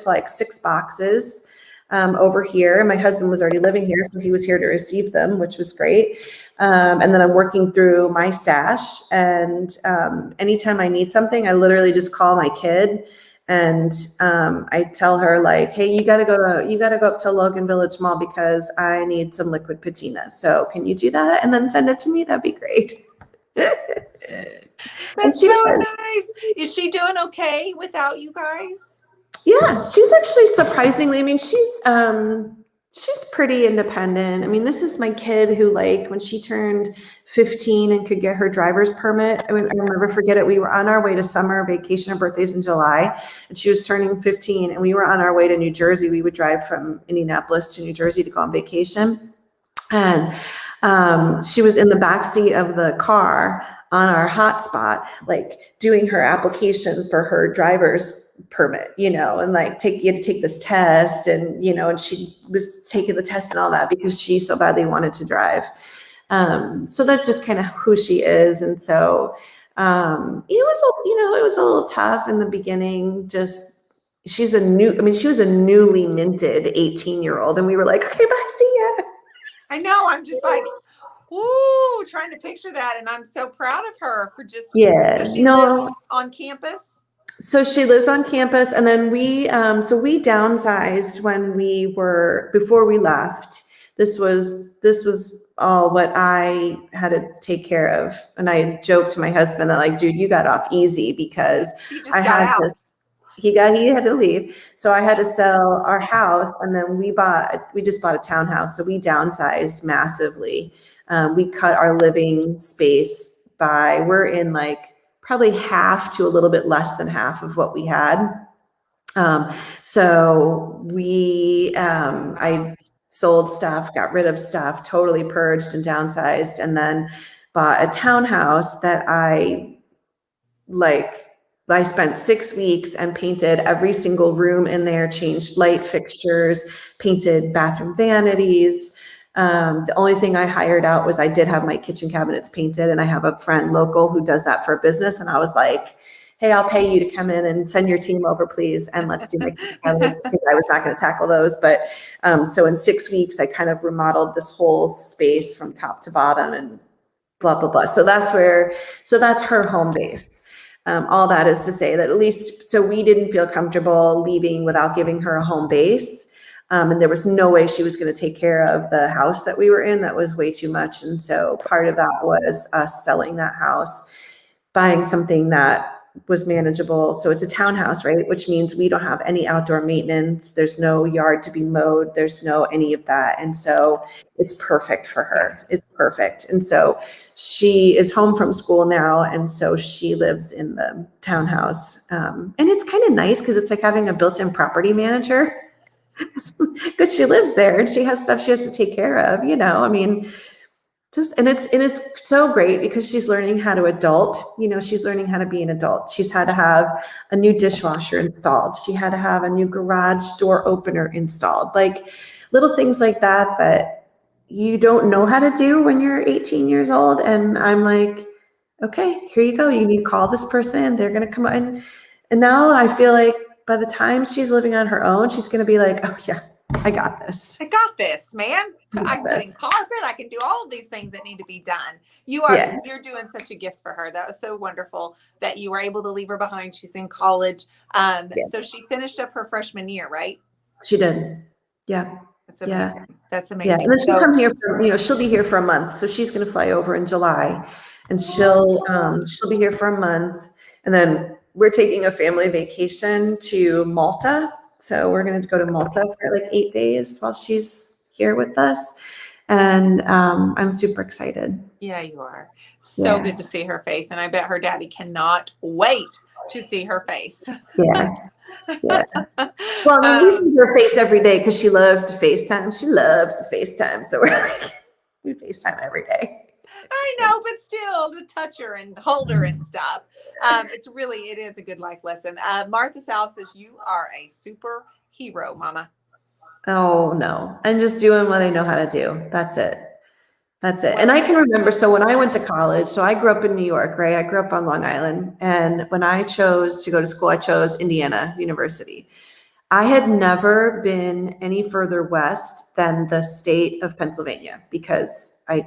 like 6 boxes over here. My husband was already living here, so he was here to receive them, which was great. And then I'm working through my stash. And anytime I need something, I literally just call my kid and I tell her like, hey, you got to go up to Logan Village Mall because I need some liquid patina. So can you do that and then send it to me? That'd be great. That's so nice. Is she doing okay without you guys? Yeah, she's actually surprisingly, I mean, she's pretty independent. I mean, this is my kid who, like, when she turned 15 and could get her driver's permit, I mean, I'll never forget it. We were on our way to summer vacation. Her birthday's in July, and she was turning 15, and we were on our way to New Jersey. We would drive from Indianapolis to New Jersey to go on vacation. And she was in the backseat of the car on our hotspot, like doing her application for her driver's permit, and like you had to take this test, and and she was taking the test and all that because she so badly wanted to drive. So that's just kind of who she is. And so it was a little tough in the beginning. Just she was a newly minted 18-year-old, and we were like, okay, bye, see ya. I know. I'm just like, ooh, trying to picture that. And I'm so proud of her for just, lives on campus. So she lives on campus. And then we downsized before we left. This was all what I had to take care of. And I joked to my husband that, like, dude, you got off easy because he had to leave. So I had to sell our house, and then we just bought a townhouse. So we downsized massively. We cut our living space we're in like probably half to a little bit less than half of what we had. So I sold stuff, got rid of stuff, totally purged and downsized, and then bought a townhouse that I spent 6 weeks and painted every single room in there, changed light fixtures, painted bathroom vanities. The only thing I hired out was I did have my kitchen cabinets painted, and I have a friend local who does that for a business. And I was like, hey, I'll pay you to come in and send your team over, please. And let's do my kitchen cabinets because I was not going to tackle those. But so in 6 weeks, I kind of remodeled this whole space from top to bottom and blah, blah, blah. So that's her home base. All that is to say that at least, so we didn't feel comfortable leaving without giving her a home base. And there was no way she was going to take care of the house that we were in. That was way too much. And so part of that was us selling that house, buying something that was manageable. So it's a townhouse, right? Which means we don't have any outdoor maintenance. There's no yard to be mowed. There's no any of that. And so it's perfect for her. It's perfect. And so she is home from school now. And so she lives in the townhouse. And it's kind of nice because it's like having a built-in property manager because she lives there and she has stuff she has to take care of, I mean, and it's so great because she's learning how to adult, she's learning how to be an adult. She's had to have a new dishwasher installed. She had to have a new garage door opener installed, like little things like that you don't know how to do when you're 18 years old. And I'm like, okay, here you go. You need to call this person. They're going to come in. And now I feel like by the time she's living on her own, she's going to be like, oh yeah, I got this. I got this, man. I can put in carpet. I can do all of these things that need to be done. You're doing such a gift for her. That was so wonderful that you were able to leave her behind. She's in college. So she finished up her freshman year, right? She did. Yeah. That's amazing. Yeah. That's amazing. Yeah. And then she'll come here she'll be here for a month. So she's going to fly over in July, and she'll be here for a month. And then we're taking a family vacation to Malta. So we're going to go to Malta for like 8 days while she's here with us. And I'm super excited. Yeah, you are. So good to see her face. And I bet her daddy cannot wait to see her face. Yeah. Yeah. Well, I mean, we see her face every day because she loves to FaceTime. She loves to FaceTime. So we FaceTime every day. I know, but still to touch her and hold her and stuff. It is a good life lesson. Martha Sal says, you are a superhero, Mama. Oh no. I'm just doing what I know how to do. That's it. That's it. And I can remember, so when I went to college, so I grew up in New York, right? I grew up on Long Island. And when I chose to go to school, I chose Indiana University. I had never been any further west than the state of Pennsylvania because my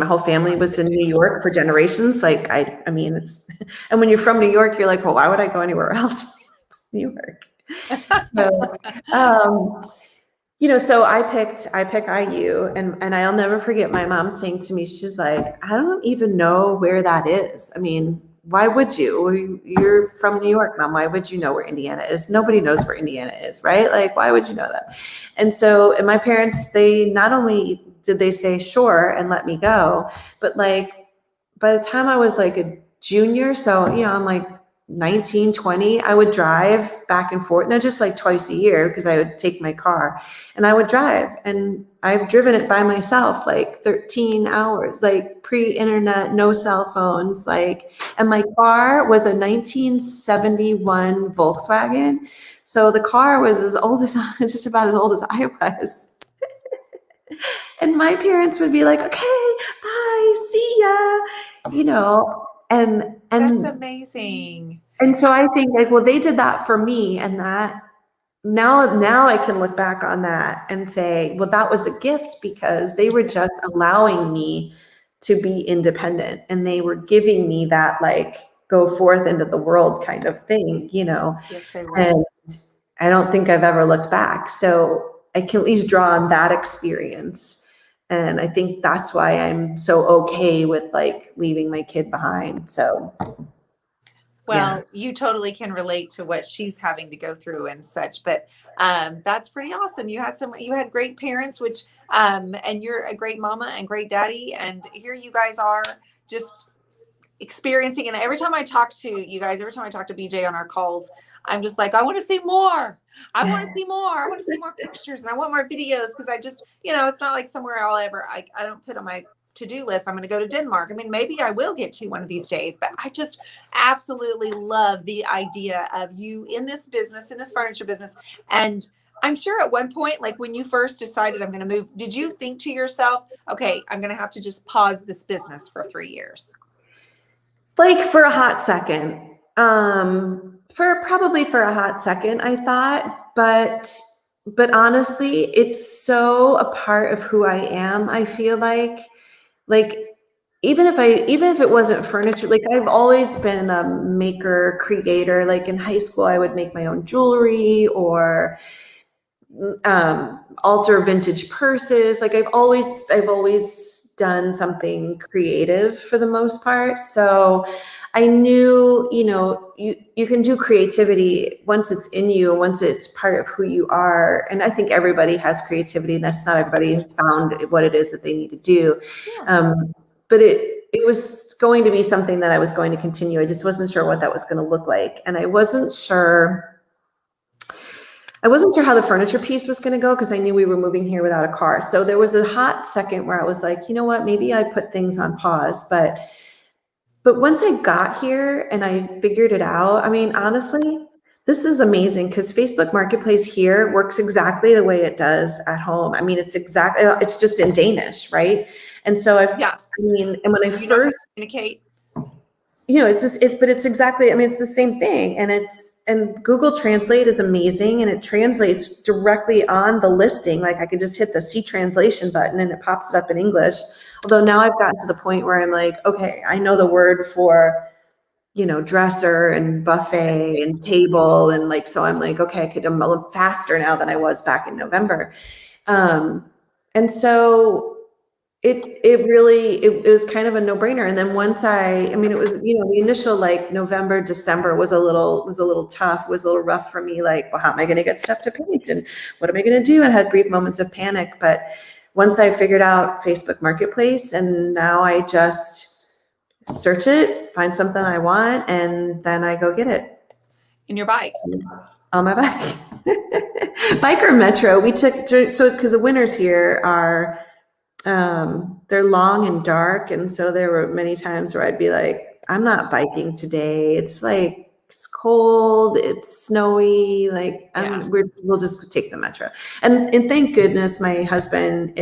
whole family was in New York for generations. Like, it's, and when you're from New York, you're like, well, why would I go anywhere else? It's New York. So, so I picked IU, and I'll never forget my mom saying to me, she's like, I don't even know where that is. I mean, why would you? You're from New York, Mom. Why would you know where Indiana is? Nobody knows where Indiana is, right? Like, why would you know that? And my parents, they not only did they say sure and let me go, but like by the time I was like a junior, so I'm like 19, 20, I would drive back and forth, not just like twice a year, because I would take my car and I would drive, and I've driven it by myself like 13 hours, like pre-internet, no cell phones, and my car was a 1971 Volkswagen. So the car was just about as old as I was. And my parents would be like, okay, bye, see ya, and That's amazing. And so I think like, well, they did that for me, and that now I can look back on that and say, well, that was a gift because they were just allowing me to be independent, and they were giving me that like go forth into the world kind of thing, Yes, they were. And I don't think I've ever looked back. So I can at least draw on that experience. And I think that's why I'm so okay with like leaving my kid behind. So well, you totally can relate to what she's having to go through and such, but that's pretty awesome. You had great parents, which and you're a great mama and great daddy, and here you guys are just experiencing. And every time I talk to you guys, every time I talk to BJ on our calls, I'm just like, I want to see more. I want to see more. I want to see more pictures, and I want more videos, because I just, it's not like somewhere I don't put on my to-do list, I'm going to go to Denmark. I mean, maybe I will get to one of these days, but I just absolutely love the idea of you in this business, in this furniture business. And I'm sure at one point, like when you first decided I'm going to move, did you think to yourself, okay, I'm going to have to just pause this business for 3 years? Like for a hot second, for a hot second, I thought, but honestly, it's so a part of who I am. I feel like even if it wasn't furniture, like I've always been a maker, creator. Like in high school, I would make my own jewelry or alter vintage purses. Like I've always done something creative for the most part. So I knew, you can do creativity once it's in you, once it's part of who you are. And I think everybody has creativity, and that's not everybody has found what it is that they need to do. Yeah. But it was going to be something that I was going to continue. I just wasn't sure what that was going to look like. And I wasn't sure how the furniture piece was going to go, because I knew we were moving here without a car. So there was a hot second where I was like, you know what, maybe I put things on pause. But once I got here and I figured it out, I mean, honestly, this is amazing, because Facebook Marketplace here works exactly the way it does at home. I mean, it's just in Danish, right? And so and when I first communicate, it's exactly, it's the same thing. And Google Translate is amazing, and it translates directly on the listing. Like I could just hit the C translation button and it pops it up in English. Although now I've gotten to the point where I'm like, okay, I know the word for, dresser and buffet and table. And like, so I'm like, okay, I'm a little faster now than I was back in November. And so it was kind of a no-brainer. And then once it was, the initial like November, December was a little tough, was a little rough for me. Like, well, how am I going to get stuff to paint? And what am I going to do? And I had brief moments of panic. But once I figured out Facebook Marketplace, and now I just search it, find something I want, and then I go get it. In your bike? On my bike. Bike or metro. We took, so because the winters here are, they're long and dark. And so there were many times where I'd be like, I'm not biking today. It's like, it's cold, it's snowy. Like we'll just take the metro. And thank goodness my husband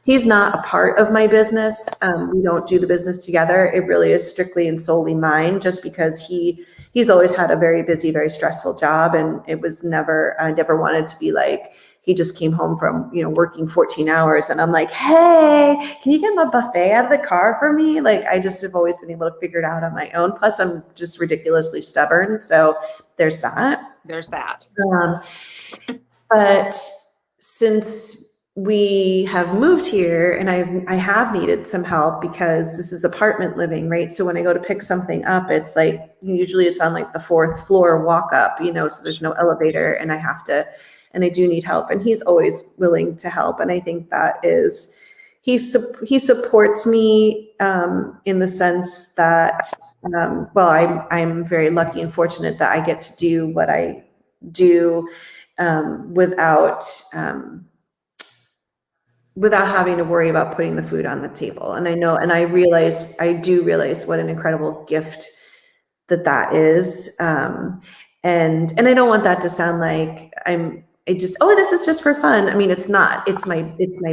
He's not a part of my business. We don't do the business together. It really is strictly and solely mine, just because he's always had a very busy, very stressful job. And it was I never wanted to be like, he just came home from, working 14 hours. And I'm like, hey, can you get my buffet out of the car for me? Like, I just have always been able to figure it out on my own. Plus I'm just ridiculously stubborn. So there's that. But since we have moved here, and I have needed some help because this is apartment living, right? So when I go to pick something up, it's like, usually it's on like the 4th floor walk up, so there's no elevator, and I do need help. And he's always willing to help. And I think that is, he supports me in the sense that, I'm very lucky and fortunate that I get to do what I do without having to worry about putting the food on the table. And I do realize what an incredible gift that is. And I don't want that to sound like this is just for fun. I mean, it's not. It's my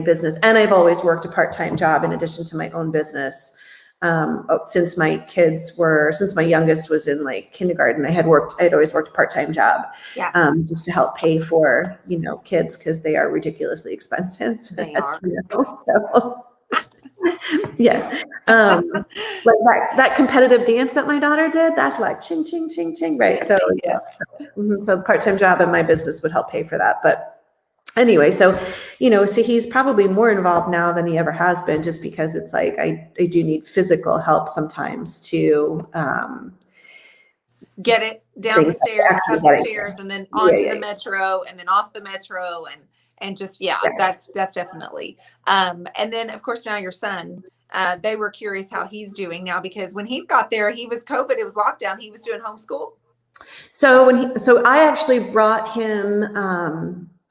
business. And I've always worked a part-time job in addition to my own business. Since my youngest was in like kindergarten, I'd always worked a part-time job, just to help pay for, kids, because they are ridiculously expensive. So yeah. Like that competitive dance that my daughter did, that's like ching, ching, ching, ching. Right. So, so the part-time job and my business would help pay for that. But anyway, so he's probably more involved now than he ever has been, just because it's like, I do need physical help sometimes to, get it down the stairs, up the stairs, and then onto the metro, and then off the metro, and just, that's definitely. And then of course now your son, they were curious how he's doing now, because when he got there, he was COVID, it was lockdown, he was doing homeschool. So I actually brought him,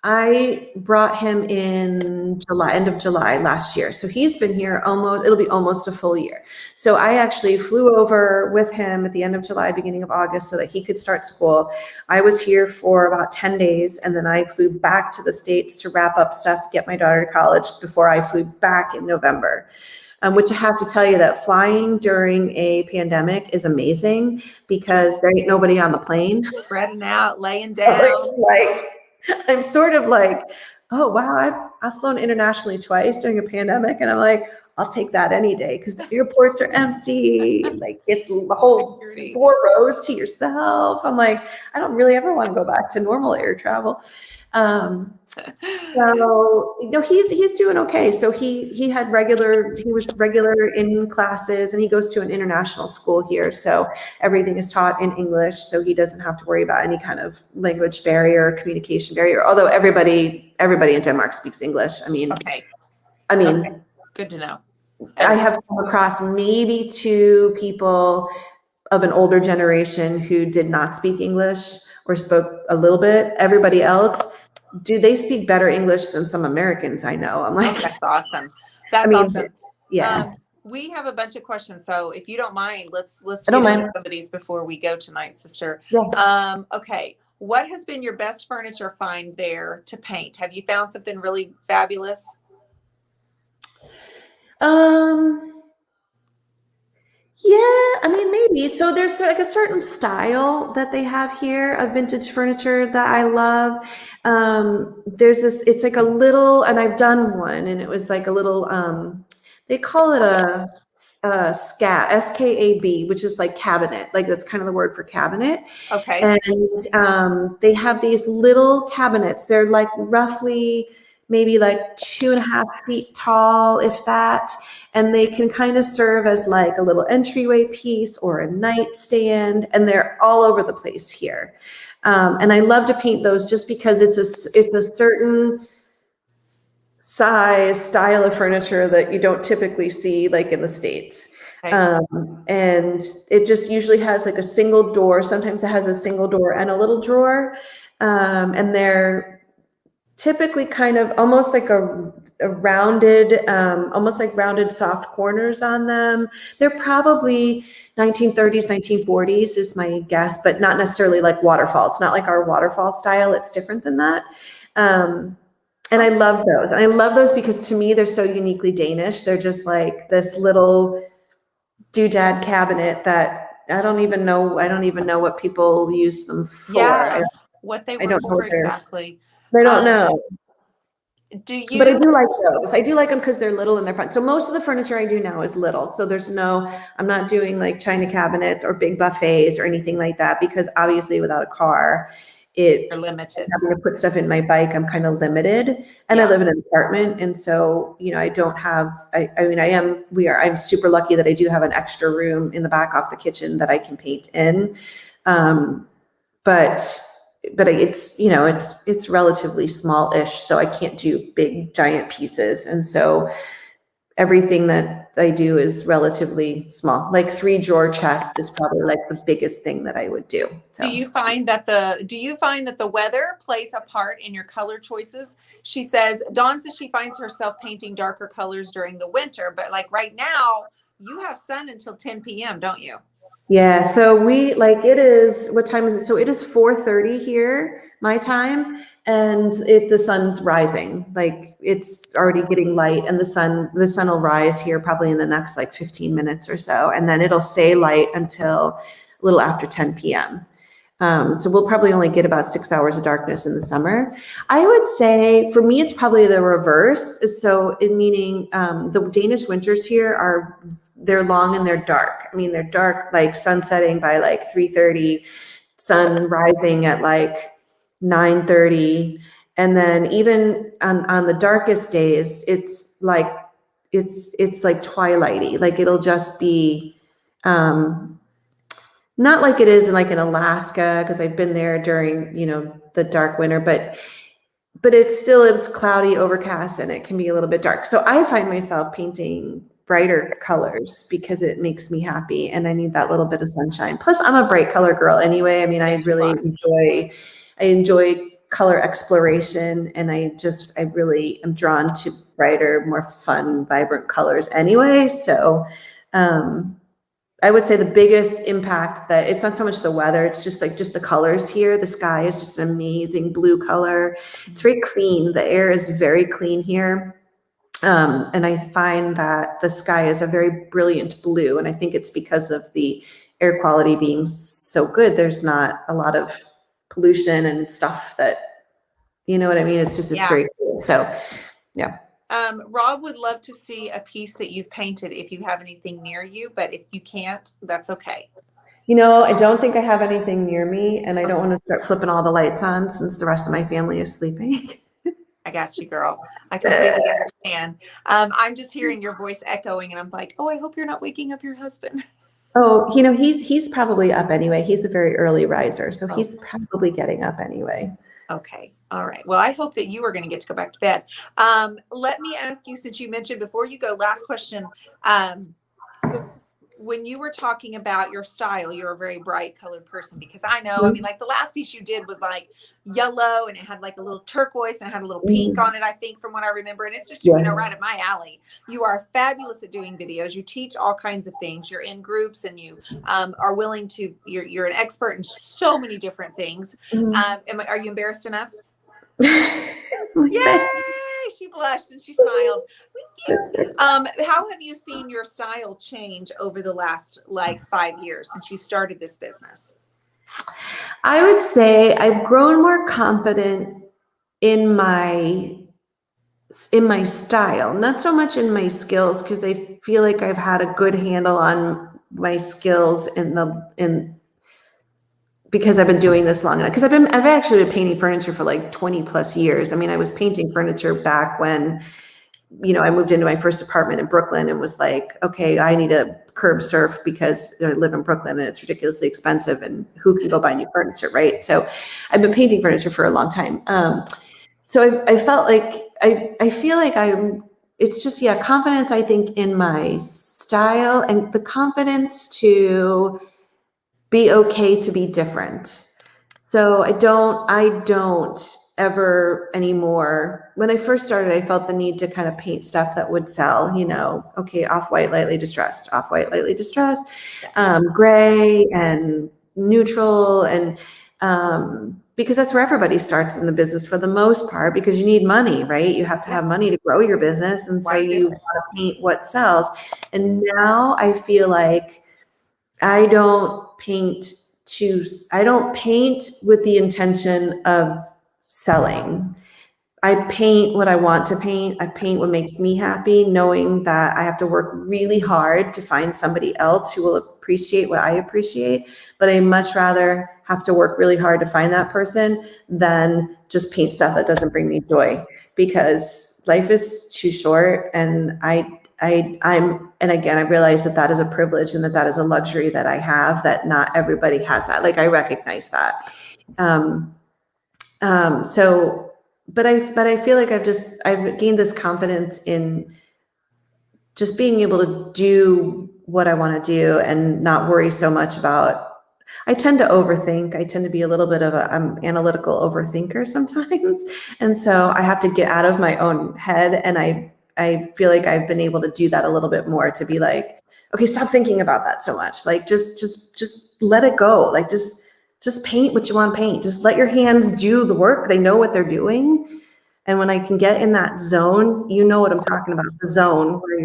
in end of July last year. So he's been here it'll be almost a full year. So I actually flew over with him at the end of July, beginning of August, so that he could start school. I was here for about 10 days, and then I flew back to the States to wrap up stuff, get my daughter to college, before I flew back in November. Which I have to tell you that flying during a pandemic is amazing, because there ain't nobody on the plane. Spreading out, laying down. So I'm sort of like, oh wow, I've flown internationally twice during a pandemic, and I'm like, I'll take that any day, because the airports are empty. Like, it's the whole 4 rows to yourself. I'm like, I don't really ever want to go back to normal air travel. So he's doing okay. So he was regular in classes, and he goes to an international school here, so everything is taught in English, so he doesn't have to worry about any kind of language barrier, communication barrier, although everybody in Denmark speaks English. I mean, good to know. I have come across maybe 2 people of an older generation who did not speak English, or spoke a little bit. Everybody else, they speak better English than some Americans I know. I'm like, that's awesome. Awesome. Yeah. We have a bunch of questions, so if you don't mind, let's get into some of these before we go tonight, sister. Yeah. Okay. What has been your best furniture find there to paint? Have you found something really fabulous? Yeah, I mean, maybe. So there's like a certain style that they have here of vintage furniture that I love. It's like a little, and I've done one, and it was like a little, they call it a SKAB, SKAB, which is like cabinet. Like, that's kind of the word for cabinet. Okay. And they have these little cabinets. They're like roughly maybe like 2.5 feet tall, if that. And they can kind of serve as like a little entryway piece or a nightstand, and they're all over the place here. And I love to paint those just because it's a certain size, style of furniture that you don't typically see like in the States. Okay. And it just usually has like a single door. Sometimes it has a single door and a little drawer. And they're typically kind of almost like a rounded, almost like rounded soft corners on them. They're probably 1930s, 1940s is my guess, but not necessarily like waterfall. It's not like our waterfall style. It's different than that. And I love those. And I love those because to me, they're so uniquely Danish. They're just like this little doodad cabinet that I don't even know what people use them for. Yeah, what they I were don't know for what they're, exactly. I don't know. Do But I you? do like those. I do like them because they're little and they're fun. So most of the furniture I do now is little. So I'm not doing like china cabinets or big buffets or anything like that because obviously without a car, They're limited. having to put stuff in my bike, I'm kind of limited. And I live in an apartment. And so, I don't have, I'm super lucky that I do have an extra room in the back off the kitchen that I can paint in. But it's relatively small-ish, so I can't do big giant pieces. And so everything that I do is relatively small. Like 3-drawer chest is probably like the biggest thing that I would do. So Do you find that the weather plays a part in your color choices? Dawn says she finds herself painting darker colors during the winter, but like right now you have sun until 10 p.m., don't you? Yeah, so it is, what time is it? So it is 4:30 here, my time, and the sun's rising. Like it's already getting light and the sun will rise here probably in the next like 15 minutes or so. And then it'll stay light until a little after 10 p.m. So we'll probably only get about 6 hours of darkness in the summer. I would say for me, it's probably the reverse. So meaning the Danish winters here they're long and they're dark. I mean, they're dark, like sun setting by like 3:30, sun rising at like 9:30. And then even on the darkest days, it's like twilighty. Like it'll just be, not like it is in Alaska, because I've been there during, the dark winter, but it's cloudy, overcast, and it can be a little bit dark. So I find myself painting brighter colors because it makes me happy and I need that little bit of sunshine. Plus I'm a bright color girl anyway. I mean, I really enjoy color exploration, and I really am drawn to brighter, more fun, vibrant colors anyway. So, I would say the biggest impact that it's not so much the weather, it's just the colors here. The sky is just an amazing blue color. It's very clean. The air is very clean here. And I find that the sky is a very brilliant blue. And I think it's because of the air quality being so good. There's not a lot of pollution and stuff that, you know what I mean? It's very cool. So, yeah. Rob would love to see a piece that you've painted if you have anything near you, but if you can't, that's okay. I don't think I have anything near me, and I don't want to start flipping all the lights on since the rest of my family is sleeping. I got you, girl. I completely understand. I'm just hearing your voice echoing, and I'm like, oh, I hope you're not waking up your husband. Oh, he's probably up anyway. He's a very early riser, so he's probably getting up anyway. Okay. All right. Well, I hope that you are going to get to go back to bed. Let me ask you, since you mentioned before you go, last question. When you were talking about your style, you're a very bright colored person, because I know, I mean, like the last piece you did was like yellow and it had like a little turquoise and it had a little pink on it, I think, from what I remember. And it's just, right up my alley. You are fabulous at doing videos. You teach all kinds of things. You're in groups and you are willing to, you're an expert in so many different things. Are you embarrassed enough? Yay! She blushed and she smiled. Thank you. How have you seen your style change over the last 5 years since you started this business? I would say I've grown more confident in my style, not so much in my skills, because I feel like I've had a good handle on my skills because I've been doing this long enough. Because I've actually been painting furniture for like 20 plus years. I mean, I was painting furniture back when, I moved into my first apartment in Brooklyn and was like, okay, I need a curb surf because I live in Brooklyn and it's ridiculously expensive and who can go buy new furniture, right? So I've been painting furniture for a long time. So I felt like, I feel like it's just, confidence, I think, in my style and the confidence to be okay to be different. So I don't ever anymore. When I first started, I felt the need to kind of paint stuff that would sell, okay, off-white, lightly distressed, off-white, lightly distressed, gray and neutral. And because that's where everybody starts in the business for the most part, because you need money, right? You have to have money to grow your business. And so you want to paint what sells. And now I feel like I don't paint with the intention of selling. I paint what I want to paint. I paint what makes me happy, knowing that I have to work really hard to find somebody else who will appreciate what I appreciate. But I much rather have to work really hard to find that person than just paint stuff that doesn't bring me joy, because life is too short. And and again, I realize that is a privilege and that is a luxury that I have, that not everybody has that. Like, I recognize that. But I feel like I've gained this confidence in just being able to do what I want to do and not worry so much about. I tend to overthink. I tend to be a little bit of I'm analytical overthinker sometimes. And so I have to get out of my own head. And I feel like I've been able to do that a little bit more, to be like, okay, stop thinking about that so much. Like, just let it go. Like, just paint what you want to paint. Just let your hands do the work. They know what they're doing. And when I can get in that zone, you know what I'm talking about, the zone where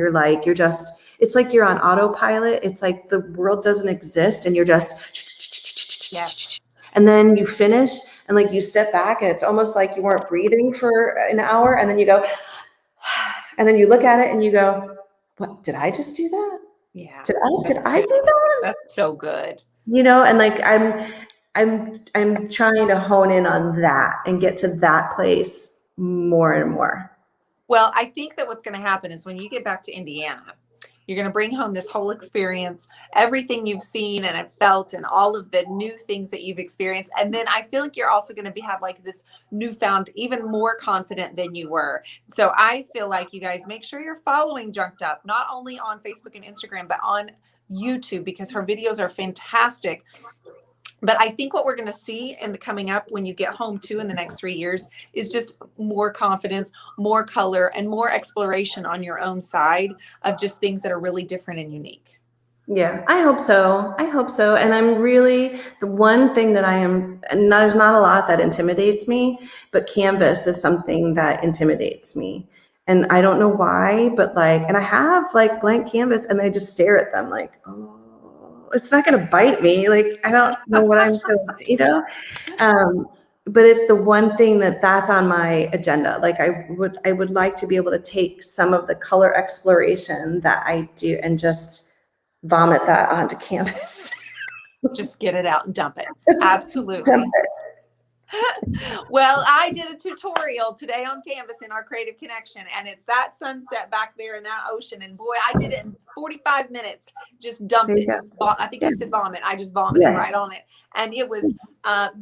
it's like you're on autopilot. It's like the world doesn't exist and you're just, and then you finish and like you step back and it's almost like you weren't breathing for an hour. And then you go, and then you look at it and you go, what, did I just do that? Yeah. Did I do that? That's so good. And like, I'm trying to hone in on that and get to that place more and more. Well, I think that what's going to happen is when you get back to Indiana, you're going to bring home this whole experience, everything you've seen and have felt, and all of the new things that you've experienced. And then I feel like you're also going to have like this newfound, even more confident than you were. So I feel like you guys make sure you're following Junked Up, not only on Facebook and Instagram, but on YouTube, because her videos are fantastic. But I think what we're going to see in the coming up when you get home too in the next 3 years is just more confidence, more color, and more exploration on your own side of just things that are really different and unique. Yeah, I hope so. And I'm really, the one thing that there's not a lot that intimidates me, but canvas is something that intimidates me. And I don't know why, but and I have like blank canvas and I just stare at them like, oh, it's not going to bite me. Like, I don't know what I'm so, but it's the one thing that's on my agenda. Like, I would like to be able to take some of the color exploration that I do and just vomit that onto canvas. Just get it out and dump it. Absolutely. Well, I did a tutorial today on Canvas in our Creative Connection, and it's that sunset back there in that ocean. And boy, I did it in 45 minutes. Just dumped it. I think you said vomit. I just vomited right on it. And it was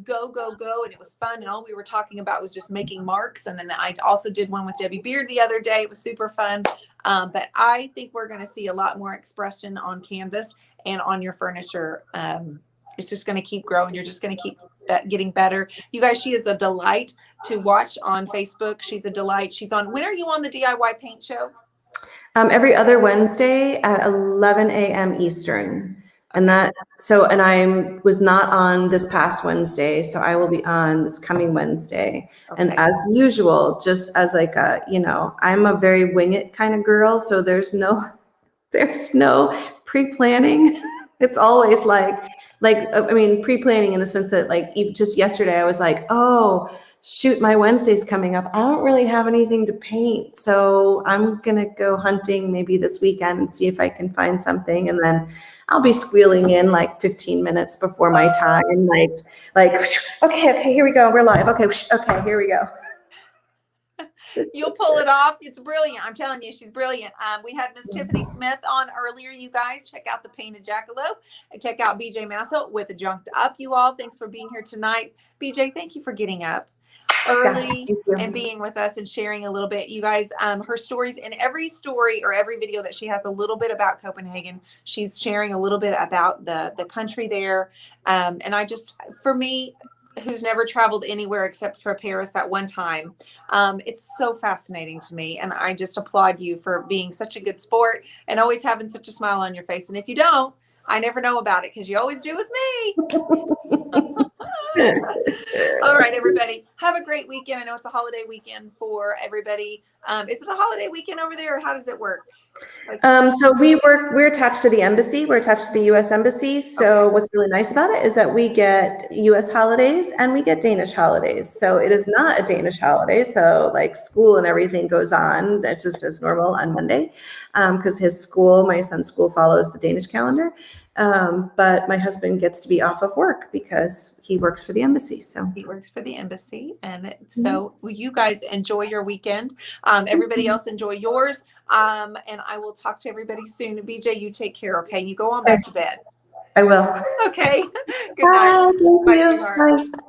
go, go, go. And it was fun. And all we were talking about was just making marks. And then I also did one with Debbie Beard the other day. It was super fun. But I think we're going to see a lot more expression on Canvas and on your furniture. It's just going to keep growing. You're just going to keep getting better. You guys, she is a delight to watch on Facebook. She's a delight. When are you on the DIY paint show? Every other Wednesday at 11 a.m. Eastern. And I was not on this past Wednesday, so I will be on this coming Wednesday. Okay. And as usual, just as I'm a very wing it kind of girl, so there's no pre-planning. It's always pre-planning in the sense that just yesterday I was like, oh shoot, my Wednesday's coming up. I don't really have anything to paint. So I'm going to go hunting maybe this weekend and see if I can find something. And then I'll be squealing in 15 minutes before my time. Okay, here we go. We're live. Okay, here we go. You'll pull it off. It's brilliant. I'm telling you, she's brilliant. We had Miss Tiffany Smith on earlier. You guys check out the Painted Jackalope and check out BJ Masso with a Junked Up. You all, thanks for being here tonight. BJ, thank you for getting up early and being with us and sharing a little bit. You guys, her stories, in every story or every video that she has a little bit about Copenhagen, she's sharing a little bit about the country there. And for me, who's never traveled anywhere except for Paris that one time, it's so fascinating to me. And I just applaud you for being such a good sport and always having such a smile on your face. And if you don't, I never know about it because you always do with me. All right, everybody. Have a great weekend. I know it's a holiday weekend for everybody. Is it a holiday weekend over there, or how does it work? Like, So we're attached to the embassy. We're attached to the U.S. Embassy. So what's really nice about it is that we get U.S. holidays and we get Danish holidays. So it is not a Danish holiday. So like school and everything goes on. That's just as normal on Monday, because my son's school follows the Danish calendar. But my husband gets to be off of work because he works for the embassy. So he works for the embassy. And so you guys enjoy your weekend. Everybody else enjoy yours. And I will talk to everybody soon. BJ, you take care. Okay. You go on back to bed. I will. Okay. Good night. Bye. Thank Bye, you. sweetheart. Bye.